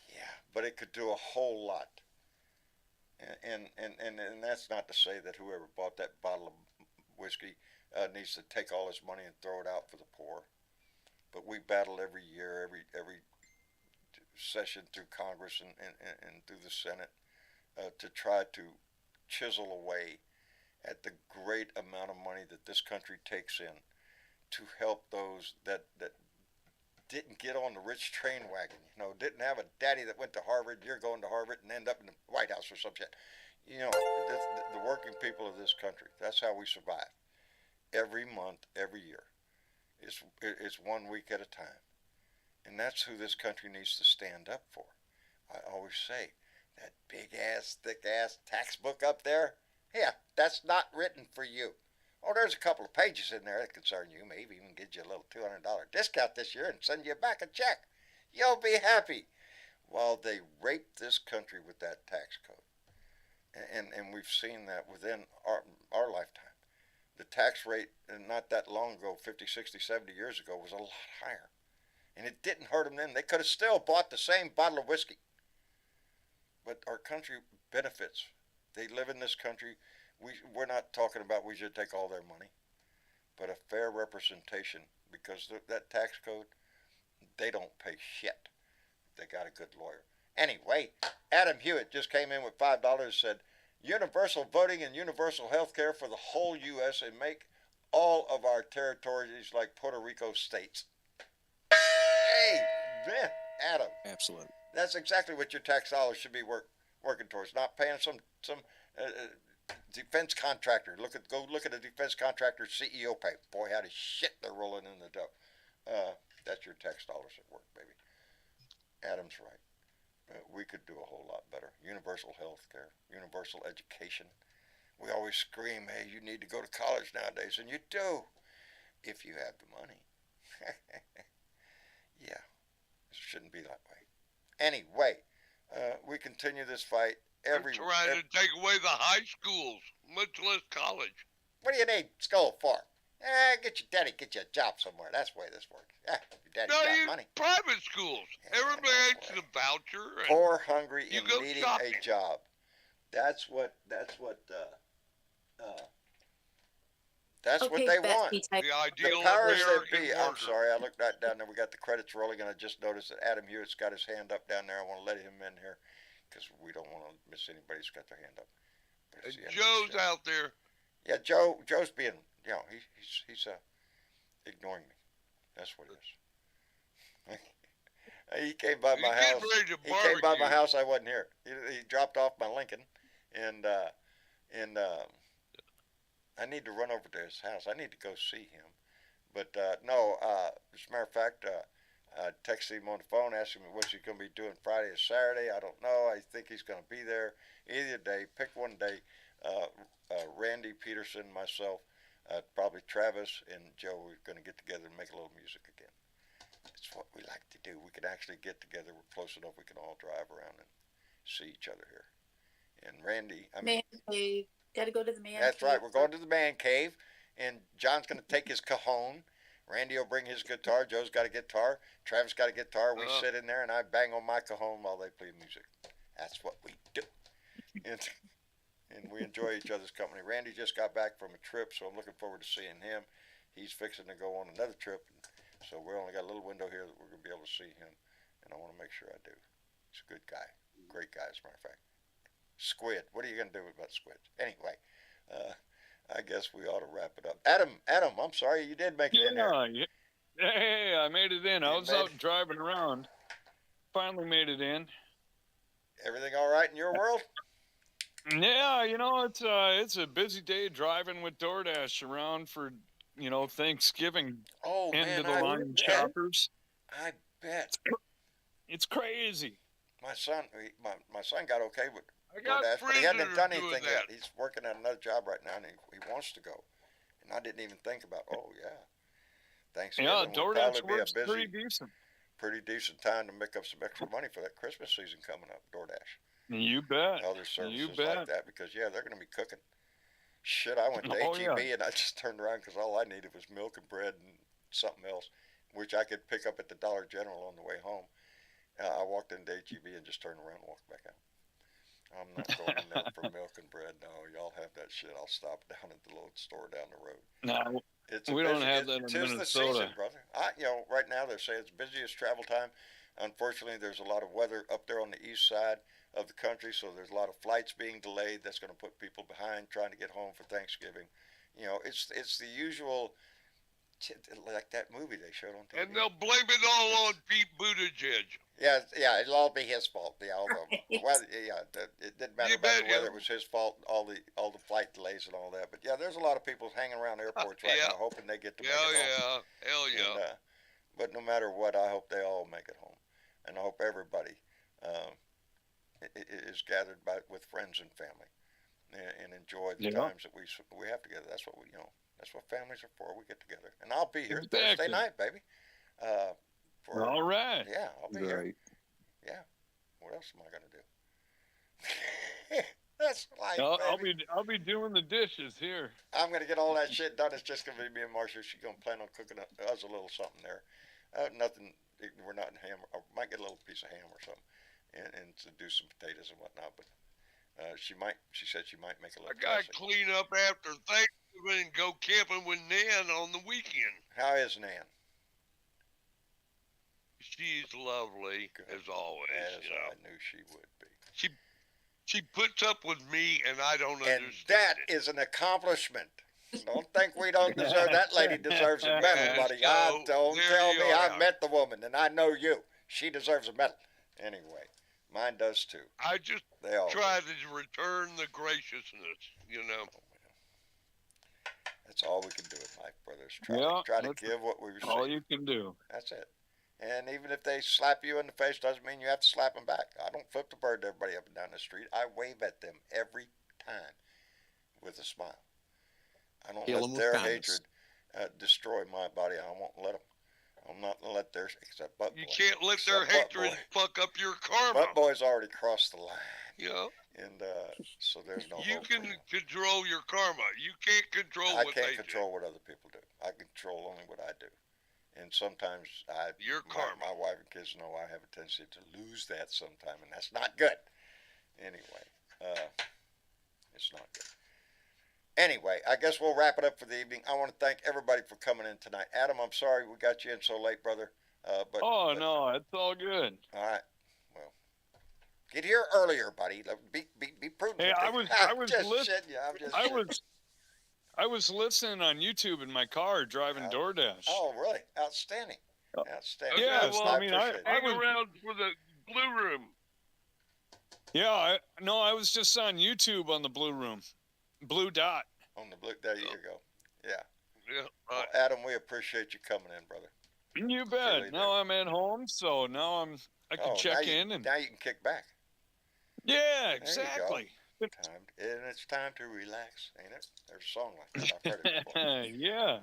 Speaker 3: Yeah, but it could do a whole lot. And that's not to say that whoever bought that bottle of whiskey needs to take all his money and throw it out for the poor. But we battle every year, every session through Congress and through the Senate to try to chisel away at the great amount of money that this country takes in to help those that didn't get on the rich train wagon, didn't have a daddy that went to Harvard, you're going to Harvard, and end up in the White House or some shit. The working people of this country, that's how we survive. Every month, every year. It's 1 week at a time. And that's who this country needs to stand up for. I always say, that big-ass, thick-ass tax book up there, yeah, that's not written for you. Oh, there's a couple of pages in there that concern you. Maybe even get you a little $200 discount this year and send you back a check. You'll be happy. While they rape this country with that tax code. And we've seen that within our lifetime. The tax rate, not that long ago, 50, 60, 70 years ago, was a lot higher. And it didn't hurt them then. They could have still bought the same bottle of whiskey. But our country benefits. They live in this country. We're not talking about we should take all their money, but a fair representation, because that tax code, they don't pay shit. They got a good lawyer. Anyway, Adam Hewitt just came in with $5 and said, "Universal voting and universal health care for the whole U.S. and make all of our territories like Puerto Rico states." Hey, man, Adam.
Speaker 7: Absolutely.
Speaker 3: That's exactly what your tax dollars should be working towards. Not paying some defense contractor. Go look at a defense contractor's CEO pay. Boy, how the shit they're rolling in the dough. That's your tax dollars at work, baby. Adam's right. We could do a whole lot better. Universal health care, universal education. We always scream, hey, you need to go to college nowadays, and you do, if you have the money. Yeah, it shouldn't be that way. Anyway, we continue this fight every.
Speaker 6: Trying to take away the high schools, much less college.
Speaker 3: What do you need school for? Get your daddy, get you a job somewhere. That's the way this works. Your daddy got money.
Speaker 6: Private schools. Everybody gets a voucher.
Speaker 3: Poor, hungry, and needing
Speaker 6: shopping.
Speaker 3: a job. That's what they want.
Speaker 6: The ideal
Speaker 3: The powers that
Speaker 6: American
Speaker 3: be.
Speaker 6: worker.
Speaker 3: I'm sorry, I looked right down there. We got the credits rolling, and I just noticed that Adam Hewitt's got his hand up down there. I want to let him in here because we don't want to miss anybody who's got their hand up.
Speaker 6: And Joe's out there.
Speaker 3: Yeah, Joe's being, he's ignoring me. That's what it is. He came by my house. He came by my house. I wasn't here. He dropped off my Lincoln, and I need to run over to his house. I need to go see him. But no, as a matter of fact, I texted him on the phone, asked him what's he going to be doing Friday or Saturday. I don't know. I think he's going to be there either day. Pick one day. Randy, Peterson, myself, probably Travis and Joe. We're going to get together and make a little music again. It's what we like to do. We can actually get together. We're close enough. We can all drive around and see each other here. And Randy,
Speaker 4: man cave. Got to go to the man
Speaker 3: that's
Speaker 4: cave.
Speaker 3: right. We're going to the man cave, and John's going to take his cajon. Randy will bring his guitar. Joe's got a guitar. Travis got a guitar. We sit in there, and I bang on my cajon while they play music. That's what we do. And we enjoy each other's company. Randy just got back from a trip, so I'm looking forward to seeing him. He's fixing to go on another trip, so we only got a little window here that we're going to be able to see him, and I want to make sure I do. He's a good guy. Great guy, as a matter of fact. Squid. What are you going to do about squids? Anyway, I guess we ought to wrap it up. Adam, I'm sorry, you did make it in there.
Speaker 8: Yeah. Hey, I made it in. I was out driving around. Finally made it in.
Speaker 3: Everything all right in your world?
Speaker 8: Yeah, it's a busy day driving with DoorDash around for, Thanksgiving.
Speaker 3: Oh,
Speaker 8: end of the line shoppers.
Speaker 3: I bet.
Speaker 8: It's crazy.
Speaker 3: My son got okay with
Speaker 6: DoorDash,
Speaker 3: but he hasn't done anything yet. He's working at another job right now, and he wants to go. And I didn't even think about, Thanksgiving will
Speaker 8: DoorDash
Speaker 3: probably
Speaker 8: works
Speaker 3: be a
Speaker 8: pretty decent.
Speaker 3: Pretty decent time to make up some extra money for that Christmas season coming up, DoorDash.
Speaker 8: You bet.
Speaker 3: Other services like that, because, they're going to be cooking. Shit, I went to H-E-B, and I just turned around because all I needed was milk and bread and something else, which I could pick up at the Dollar General on the way home. I walked into H-E-B and just turned around and walked back out. I'm not going in there for milk and bread. No, y'all have that shit. I'll stop down at the little store down the road.
Speaker 8: No, we don't have that in Minnesota.
Speaker 3: The season, brother. Right now they're saying it's busiest travel time. Unfortunately, there's a lot of weather up there on the east side of the country, so there's a lot of flights being delayed. That's going to put people behind trying to get home for Thanksgiving. It's the usual, like that movie they showed on TV.
Speaker 6: And they'll blame it all on Pete Buttigieg.
Speaker 3: Yeah, it'll all be his fault. Yeah, it didn't matter about whether it was his fault, all the flight delays and all that. But there's a lot of people hanging around airports right now, hoping they get to make it home.
Speaker 6: Hell yeah.
Speaker 3: But no matter what, I hope they all make it home, and I hope everybody is gathered with friends and family, and enjoy the times that we have together. That's what that's what families are for. We get together, and I'll be here Thursday night, baby.
Speaker 8: All right.
Speaker 3: Yeah, I'll be here. Yeah. What else am I gonna do? That's life.
Speaker 8: I'll be doing the dishes here.
Speaker 3: I'm gonna get all that shit done. It's just gonna be me and Marcia. She's gonna plan on cooking us a little something there. Nothing. We're not in ham. I might get a little piece of ham or something, and to do some potatoes and whatnot. But she said she might make a little.
Speaker 6: I gotta clean up after Thanksgiving and go camping with Nan on the weekend.
Speaker 3: How is Nan?
Speaker 6: She's lovely, as always.
Speaker 3: As I knew she would be.
Speaker 6: She puts up with me, and I don't understand.
Speaker 3: And that is an accomplishment. Don't think we don't deserve. That lady deserves a medal, buddy. Don't tell me I met the woman, and I know you. She deserves a medal. Anyway, mine does too.
Speaker 6: I just try to return the graciousness,
Speaker 3: That's all we can do in life, brothers. Try to give what we receive.
Speaker 8: All you can do.
Speaker 3: That's it. And even if they slap you in the face, doesn't mean you have to slap them back. I don't flip the bird to everybody up and down the street. I wave at them every time with a smile. I don't let their hatred destroy my body. I won't let them. I'm not going to let their, except Butt Boy.
Speaker 6: You can't let their hatred fuck up your karma.
Speaker 3: Butt Boy's already crossed the line.
Speaker 6: Yeah.
Speaker 3: And so there's no
Speaker 6: You can control your karma. You can't control what they do. I can't control what other people do. I control only what I do. And sometimes my wife and kids know I have a tendency to lose that sometime, and that's not good. Anyway, it's not good. Anyway, I guess we'll wrap it up for the evening. I want to thank everybody for coming in tonight. Adam, I'm sorry we got you in so late, brother.
Speaker 8: No, it's all good.
Speaker 3: All right. Well, get here earlier, buddy. Be prudent.
Speaker 8: Hey, I was listening on YouTube in my car driving DoorDash.
Speaker 3: Oh, really? Outstanding. Outstanding.
Speaker 8: Yeah, well, I
Speaker 6: hang around for the Blue Room.
Speaker 8: Yeah, I was just on YouTube on the Blue Room. Blue Dot.
Speaker 3: On the blue, there you go. Yeah.
Speaker 6: Yeah.
Speaker 3: Well, Adam, we appreciate you coming in, brother.
Speaker 8: You bet. Now I'm at home, so now I can check in and
Speaker 3: now you can kick back.
Speaker 8: Yeah, exactly.
Speaker 3: It's time to relax, ain't it? There's a song like that. I've heard it before.
Speaker 8: Yeah.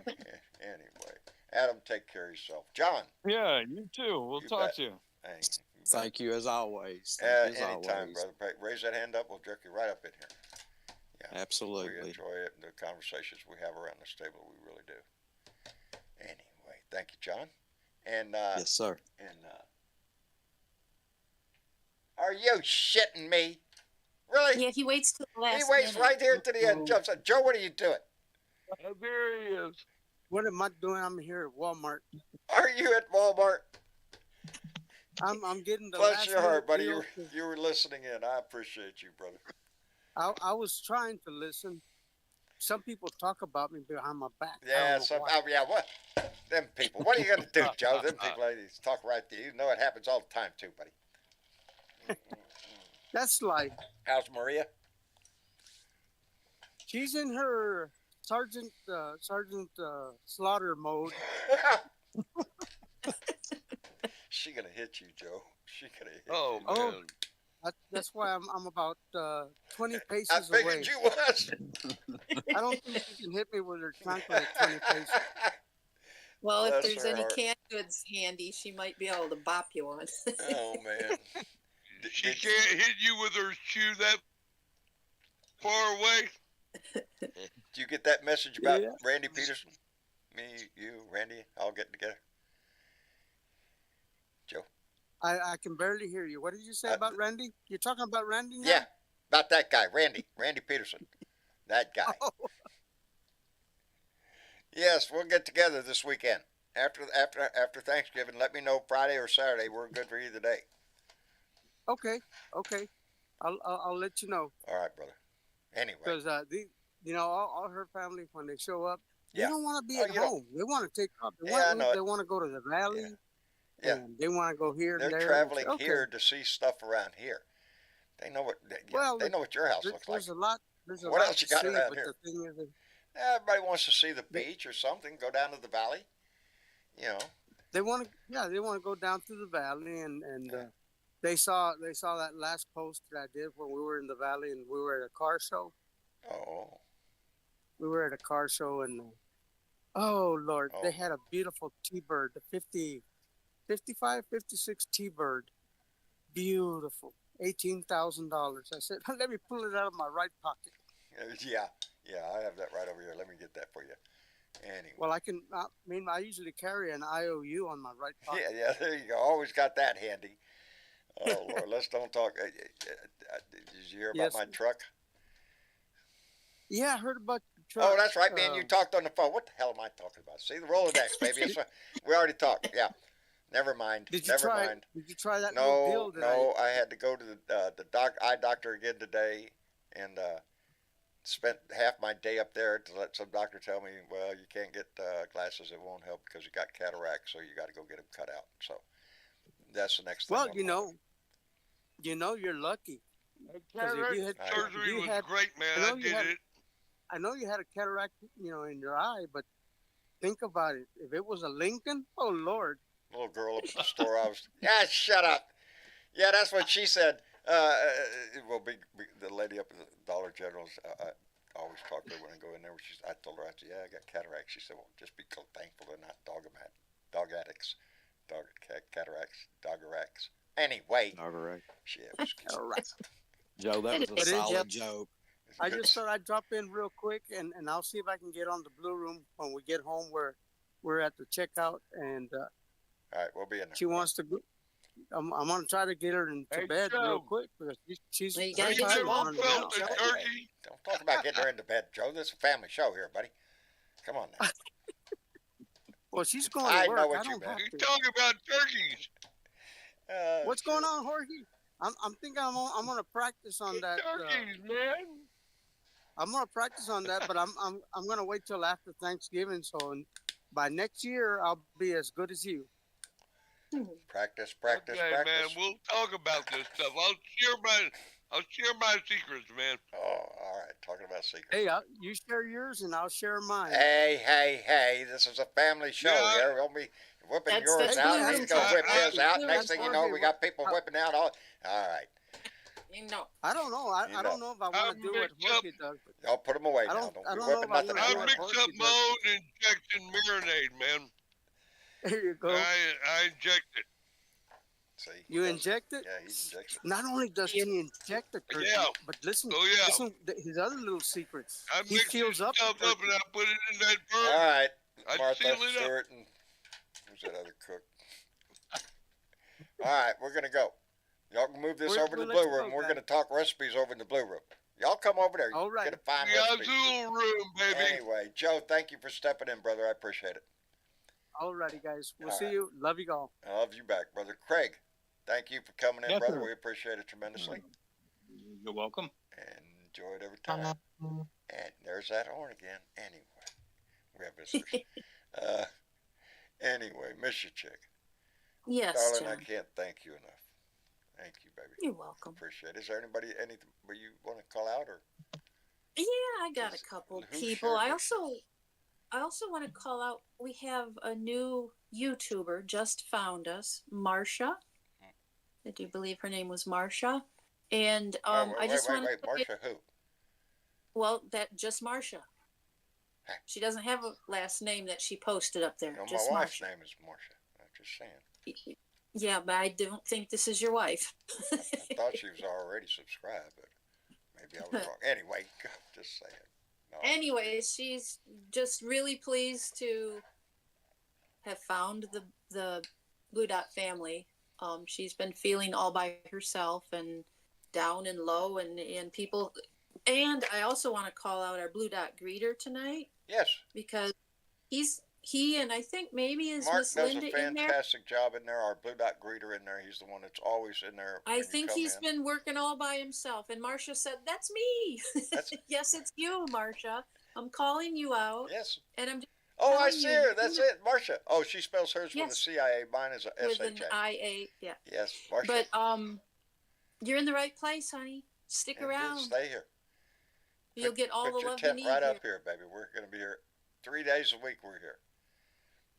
Speaker 3: Anyway, Adam, take care of yourself. John.
Speaker 8: Yeah, you too. We'll talk to you.
Speaker 3: Hey,
Speaker 7: Thank you as always.
Speaker 3: Anytime, brother. Raise that hand up. We'll jerk you right up in here. Yeah,
Speaker 7: absolutely.
Speaker 3: We enjoy it. The conversations we have around this table, we really do. Anyway, thank you, John. And
Speaker 7: yes, sir.
Speaker 3: And are you shitting me? Really?
Speaker 4: Yeah, he waits till the last.
Speaker 3: He waits right there to the end. Jumps on. Joe, what are you doing?
Speaker 8: There he is.
Speaker 9: What am I doing? I'm here at Walmart.
Speaker 3: Are you at Walmart?
Speaker 9: I'm getting the
Speaker 3: Bless
Speaker 9: last
Speaker 3: your heart, buddy.
Speaker 9: deal.
Speaker 3: You were listening in. I appreciate you, brother.
Speaker 9: I was trying to listen. Some people talk about me behind my back.
Speaker 3: Yeah, what? Them people. What are you going to do, Joe? Them people talk right to you. You know it happens all the time, too, buddy.
Speaker 9: That's like.
Speaker 3: How's Maria?
Speaker 9: She's in her Sergeant Slaughter mode.
Speaker 3: She gonna hit you, Joe. She gonna hit
Speaker 8: you.
Speaker 9: Oh, that's why I'm about 20 paces
Speaker 3: I figured
Speaker 9: away.
Speaker 3: You was.
Speaker 9: I don't think she can hit me with her trunk at 20 paces.
Speaker 4: Well, if there's any canned goods handy, she might be able to bop you on.
Speaker 3: Oh man.
Speaker 6: She can't hit you with her shoe that far away.
Speaker 3: Did you get that message about Randy Peterson? Me, you, Randy, all getting together. Joe.
Speaker 9: I can barely hear you. What did you say about Randy? You're talking about Randy now?
Speaker 3: Yeah, about that guy, Randy Peterson. That guy. Oh. Yes, we'll get together this weekend. After Thanksgiving, let me know Friday or Saturday. We're good for either day.
Speaker 9: Okay. I'll let you know.
Speaker 3: All right, brother. Anyway.
Speaker 9: Because all her family, when they show up, they don't want to be at home. They want to take off. They want to go to the valley.
Speaker 3: Yeah.
Speaker 9: And they want to go here and there.
Speaker 3: They're traveling here to see stuff around here. They know what. They know what your house looks like.
Speaker 9: There's a lot.
Speaker 3: What else you got
Speaker 9: see,
Speaker 3: around here?
Speaker 9: The thing is,
Speaker 3: everybody wants to see the beach or something. Go down to the valley. You know.
Speaker 9: They want to. Yeah, they want to go down to the valley, and they saw that last post that I did when we were in the valley and we were at a car show.
Speaker 3: Oh.
Speaker 9: We were at a car show and oh Lord, they had a beautiful T-Bird, the 55, 56 T-Bird, beautiful, $18,000. I said, let me pull it out of my right pocket.
Speaker 3: Yeah, I have that right over here. Let me get that for you. Anyway.
Speaker 9: Well, I usually carry an IOU on my right pocket.
Speaker 3: Yeah, there you go. Always got that handy. Oh Lord, let's don't talk. Did you hear about my truck?
Speaker 9: Yeah, I heard about the truck.
Speaker 3: Oh, that's right, man. You talked on the phone. What the hell am I talking about? See, the Rolodex, baby. We already talked. Yeah. Never mind.
Speaker 9: Did you try that
Speaker 3: no,
Speaker 9: new deal?
Speaker 3: No, I had to go to the eye doctor again today, and spent half my day up there to let some doctor tell me, well, you can't get glasses. It won't help because you got cataract, so you got to go get them cut out. So that's the next thing.
Speaker 9: Well, you're lucky.
Speaker 6: Surgery was great, man. I did it.
Speaker 9: I know you had a cataract, in your eye, but think about it. If it was a Lincoln, oh Lord.
Speaker 3: Little girl up at the store, shut up. Yeah, that's what she said. Well, the lady up at the Dollar General, I always talk to her when I go in there. I told her, I got cataract. She said, well, just be thankful they're not dog addicts. Cataracts. Anyway.
Speaker 7: Joe, that was a solid joke.
Speaker 9: I just thought I'd drop in real quick, and I'll see if I can get on the Blue Room when we get home. We're at the checkout, and
Speaker 3: all right, we'll be in there.
Speaker 9: She wants to go. I'm gonna try to get her into bed real quick because she's
Speaker 6: you gotta get your mom felt the turkey.
Speaker 3: Don't talk about getting her into bed, Joe. This is a family show here, buddy. Come on now.
Speaker 9: Well, she's going to work.
Speaker 3: I know what
Speaker 6: You're talking about turkeys.
Speaker 9: What's going on, Jorge? I'm thinking I'm gonna practice on that.
Speaker 6: Turkeys, man.
Speaker 9: I'm gonna practice on that, but I'm gonna wait till after Thanksgiving. So by next year, I'll be as good as you.
Speaker 3: Practice.
Speaker 6: Okay, man. We'll talk about this stuff. I'll share my secrets, man.
Speaker 3: Oh, all right. Talking about secrets.
Speaker 9: Hey, you share yours and I'll share mine.
Speaker 3: Hey. This is a family show here. whipping yours out, and he's going to whip his out. Next thing you know, we got people whipping out all right.
Speaker 9: I don't know. I don't know if I want to do what Jorge does.
Speaker 3: Y'all put them away now. Don't be whipping nothing out.
Speaker 6: I mix up my own injection marinade, man.
Speaker 9: There you go.
Speaker 6: I inject it.
Speaker 3: See,
Speaker 9: you inject it?
Speaker 3: Yeah, he injects it.
Speaker 9: Not only does he inject the turkey, but listen, listen his other little secrets. He fills up
Speaker 6: stuff up and I put it in that bird.
Speaker 3: All right,
Speaker 6: Martha
Speaker 3: Stewart, and who's that other cook? All right, we're gonna go. Y'all can move this over to the blue room. We're gonna talk recipes over in the blue room. Y'all come over there.
Speaker 9: All right.
Speaker 3: Get a fine
Speaker 6: recipe. Room, baby.
Speaker 3: Anyway, Joe, thank you for stepping in, brother. I appreciate it.
Speaker 9: All righty, guys. We'll see you. Love you all.
Speaker 3: I love you back, brother. Craig, thank you for coming in, brother. We appreciate it tremendously.
Speaker 5: You're welcome.
Speaker 3: And enjoy it every time. And there's that horn again. Anyway, we have visitors. Anyway, miss you, chick.
Speaker 4: Yes,
Speaker 3: darling,
Speaker 4: John.
Speaker 3: I can't thank you enough. Thank you, baby.
Speaker 4: You're welcome.
Speaker 3: Appreciate it. Is there anything you want to call out, or?
Speaker 4: Yeah, I got a couple people. I also want to call out. We have a new YouTuber just found us, Marsha. I do believe her name was Marsha, and I just want to.
Speaker 3: Marsha who?
Speaker 4: Well, just Marsha. She doesn't have a last name that she posted up there.
Speaker 3: No,
Speaker 4: just
Speaker 3: my wife's
Speaker 4: Marsha.
Speaker 3: name is Marsha. I'm just saying.
Speaker 4: Yeah, but I don't think this is your wife.
Speaker 3: I thought she was already subscribed, but maybe I was wrong. Anyway, just saying. No.
Speaker 4: Anyway, she's just really pleased to have found the Blue Dot family. She's been feeling all by herself and down and low, and people. And I also want to call out our Blue Dot greeter tonight.
Speaker 3: Yes.
Speaker 4: Because he and I think maybe is Miss
Speaker 3: Mark
Speaker 4: Linda
Speaker 3: does a
Speaker 4: in there.
Speaker 3: fantastic job in there. Our Blue Dot greeter in there. He's the one that's always in there.
Speaker 4: I think he's been working all by himself. And Marsha said, "That's me." Yes, it's you, Marsha. I'm calling you out.
Speaker 3: Yes.
Speaker 4: And I'm. Just
Speaker 3: I see her. That's it, Marsha. Oh, she spells hers with a CIA. Mine is a
Speaker 4: with
Speaker 3: SHA.
Speaker 4: an IA. Yeah.
Speaker 3: Yes, Marsha.
Speaker 4: But you're in the right place, honey. Stick around.
Speaker 3: Stay here.
Speaker 4: You'll get all the love you need.
Speaker 3: Put your tent right up here, baby. We're going to be here 3 days a week. We're here.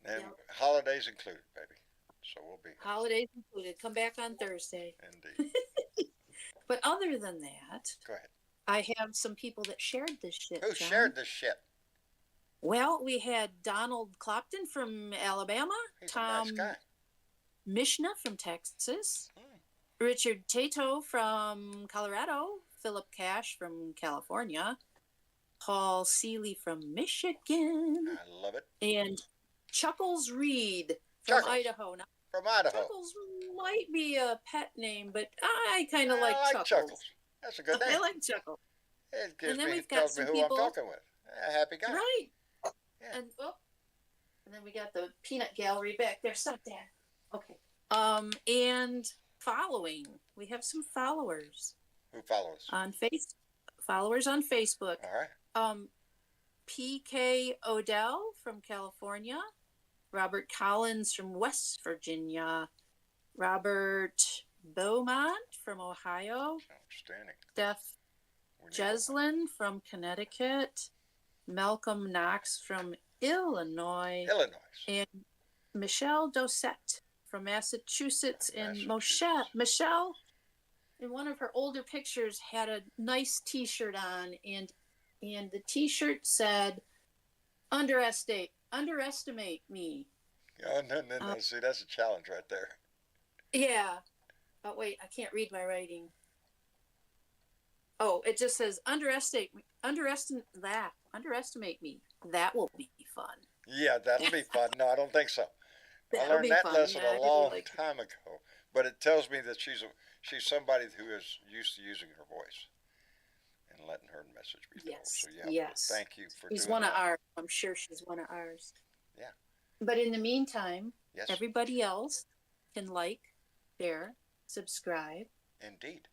Speaker 3: And holidays included, baby. So we'll be here.
Speaker 4: Holidays included. Come back on Thursday.
Speaker 3: Indeed.
Speaker 4: But other than that,
Speaker 3: go ahead.
Speaker 4: I have some people that shared this shit.
Speaker 3: Who shared this shit?
Speaker 4: Well, we had Donald Clopton from Alabama,
Speaker 3: He's
Speaker 4: Tom
Speaker 3: a nice guy.
Speaker 4: Mishna from Texas, Richard Tato from Colorado, Philip Cash from California, Paul Seeley from Michigan.
Speaker 3: I love it.
Speaker 4: And Chuckles Reed from Idaho. Now,
Speaker 3: from Idaho.
Speaker 4: Chuckles might be a pet name, but I kind of like Chuckles.
Speaker 3: That's a good name.
Speaker 4: I like Chuckles.
Speaker 3: It gives me, it tells me who I'm talking with. A happy guy.
Speaker 4: Right.
Speaker 3: Yeah.
Speaker 4: And then we got the peanut gallery back there. Stop that. Okay. And following. We have some followers.
Speaker 3: Who follows?
Speaker 4: Followers on Facebook.
Speaker 3: All right.
Speaker 4: PK Odell from California. Robert Collins from West Virginia. Robert Beaumont from Ohio.
Speaker 3: Outstanding.
Speaker 4: Steph Jeslin from Connecticut. Malcolm Knox from Illinois. And Michelle Dosette from Massachusetts. And Michelle, in one of her older pictures, had a nice T-shirt on, and the T-shirt said, "Underestimate me."
Speaker 3: Oh, no. See, that's a challenge right there.
Speaker 4: Yeah. Oh, wait, I can't read my writing. Oh, it just says, underestimate me. That will be fun.
Speaker 3: Yeah, that'll be fun. No, I don't think so. I learned that lesson a long time ago. But it tells me that she's somebody who is used to using her voice and letting her message be told.
Speaker 4: Yes.
Speaker 3: So,
Speaker 4: yes.
Speaker 3: Thank you for
Speaker 4: she's
Speaker 3: doing
Speaker 4: one
Speaker 3: that.
Speaker 4: of ours. I'm sure she's one of ours.
Speaker 3: Yeah.
Speaker 4: But in the meantime,
Speaker 3: yes.
Speaker 4: Everybody else can like, share, subscribe.
Speaker 3: Indeed.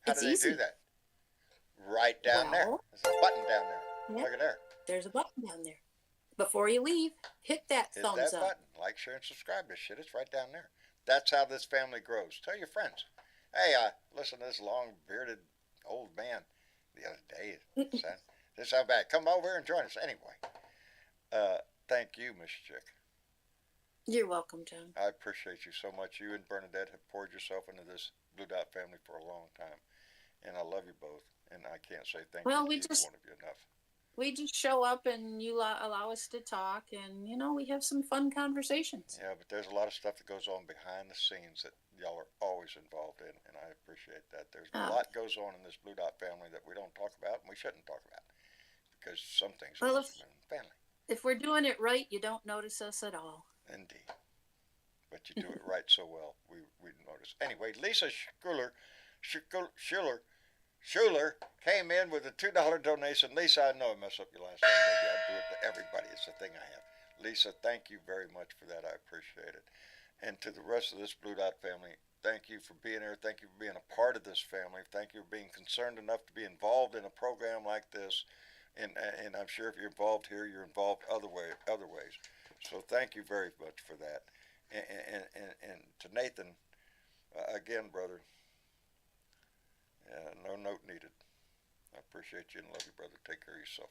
Speaker 3: How do they
Speaker 4: easy.
Speaker 3: do that? Right down there. There's a button down there.
Speaker 4: Yeah,
Speaker 3: Look at there.
Speaker 4: There's a button down there. Before you leave, hit that thumbs
Speaker 3: Hit that
Speaker 4: up.
Speaker 3: button. Like, share, and subscribe. This shit is right down there. That's how this family grows. Tell your friends. Hey, listen to this long-bearded old man the other day. This how bad. Come over here and join us. Anyway, thank you, Miss Chick.
Speaker 4: You're welcome, John.
Speaker 3: I appreciate you so much. You and Bernadette have poured yourself into this Blue Dot family for a long time, and I love you both. And I can't say thank you to each one of you enough.
Speaker 4: We just show up and you allow us to talk, and we have some fun conversations.
Speaker 3: Yeah, but there's a lot of stuff that goes on behind the scenes that y'all are always involved in, and I appreciate that. There's a lot goes on in this Blue Dot family that we don't talk about and we shouldn't talk about because some things are in family.
Speaker 4: If we're doing it right, you don't notice us at all.
Speaker 3: Indeed. But you do it right so well, we notice. Anyway, Lisa Schuler came in with a $2 donation. Lisa, I know I mess up your last name, baby. I do it to everybody. It's the thing I have. Lisa, thank you very much for that. I appreciate it. And to the rest of this Blue Dot family, thank you for being here. Thank you for being a part of this family. Thank you for being concerned enough to be involved in a program like this. And I'm sure if you're involved here, you're involved other ways. So thank you very much for that. And to Nathan, again, brother, no note needed. I appreciate you and love you, brother. Take care of yourself.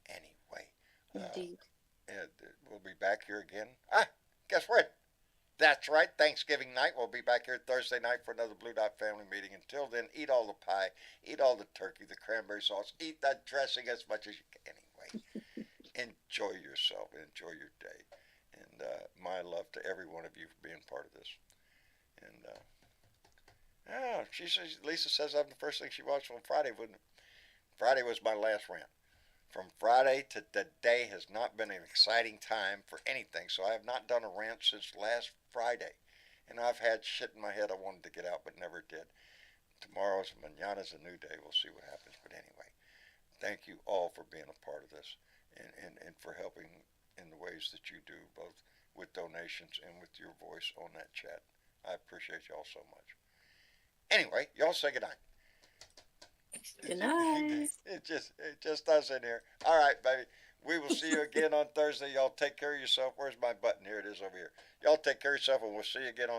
Speaker 3: Anyway,
Speaker 4: Indeed.
Speaker 3: We'll be back here again. Guess what? That's right. Thanksgiving night. We'll be back here Thursday night for another Blue Dot family meeting. Until then, eat all the pie, eat all the turkey, the cranberry sauce, eat that dressing as much as you can. Anyway, enjoy yourself. Enjoy your day. And my love to every one of you for being part of this. And Lisa says I'm the first thing she watched on Friday. Friday was my last rant. From Friday to today has not been an exciting time for anything, so I have not done a rant since last Friday. And I've had shit in my head I wanted to get out but never did. Mañana's a new day. We'll see what happens. But anyway, thank you all for being a part of this and for helping in the ways that you do, both with donations and with your voice on that chat. I appreciate y'all so much. Anyway, y'all say goodnight.
Speaker 4: Good night.
Speaker 3: It just us in here. All right, baby. We will see you again on Thursday. Y'all take care of yourself. Where's my button? Here it is over here. Y'all take care of yourself, and we'll see you again on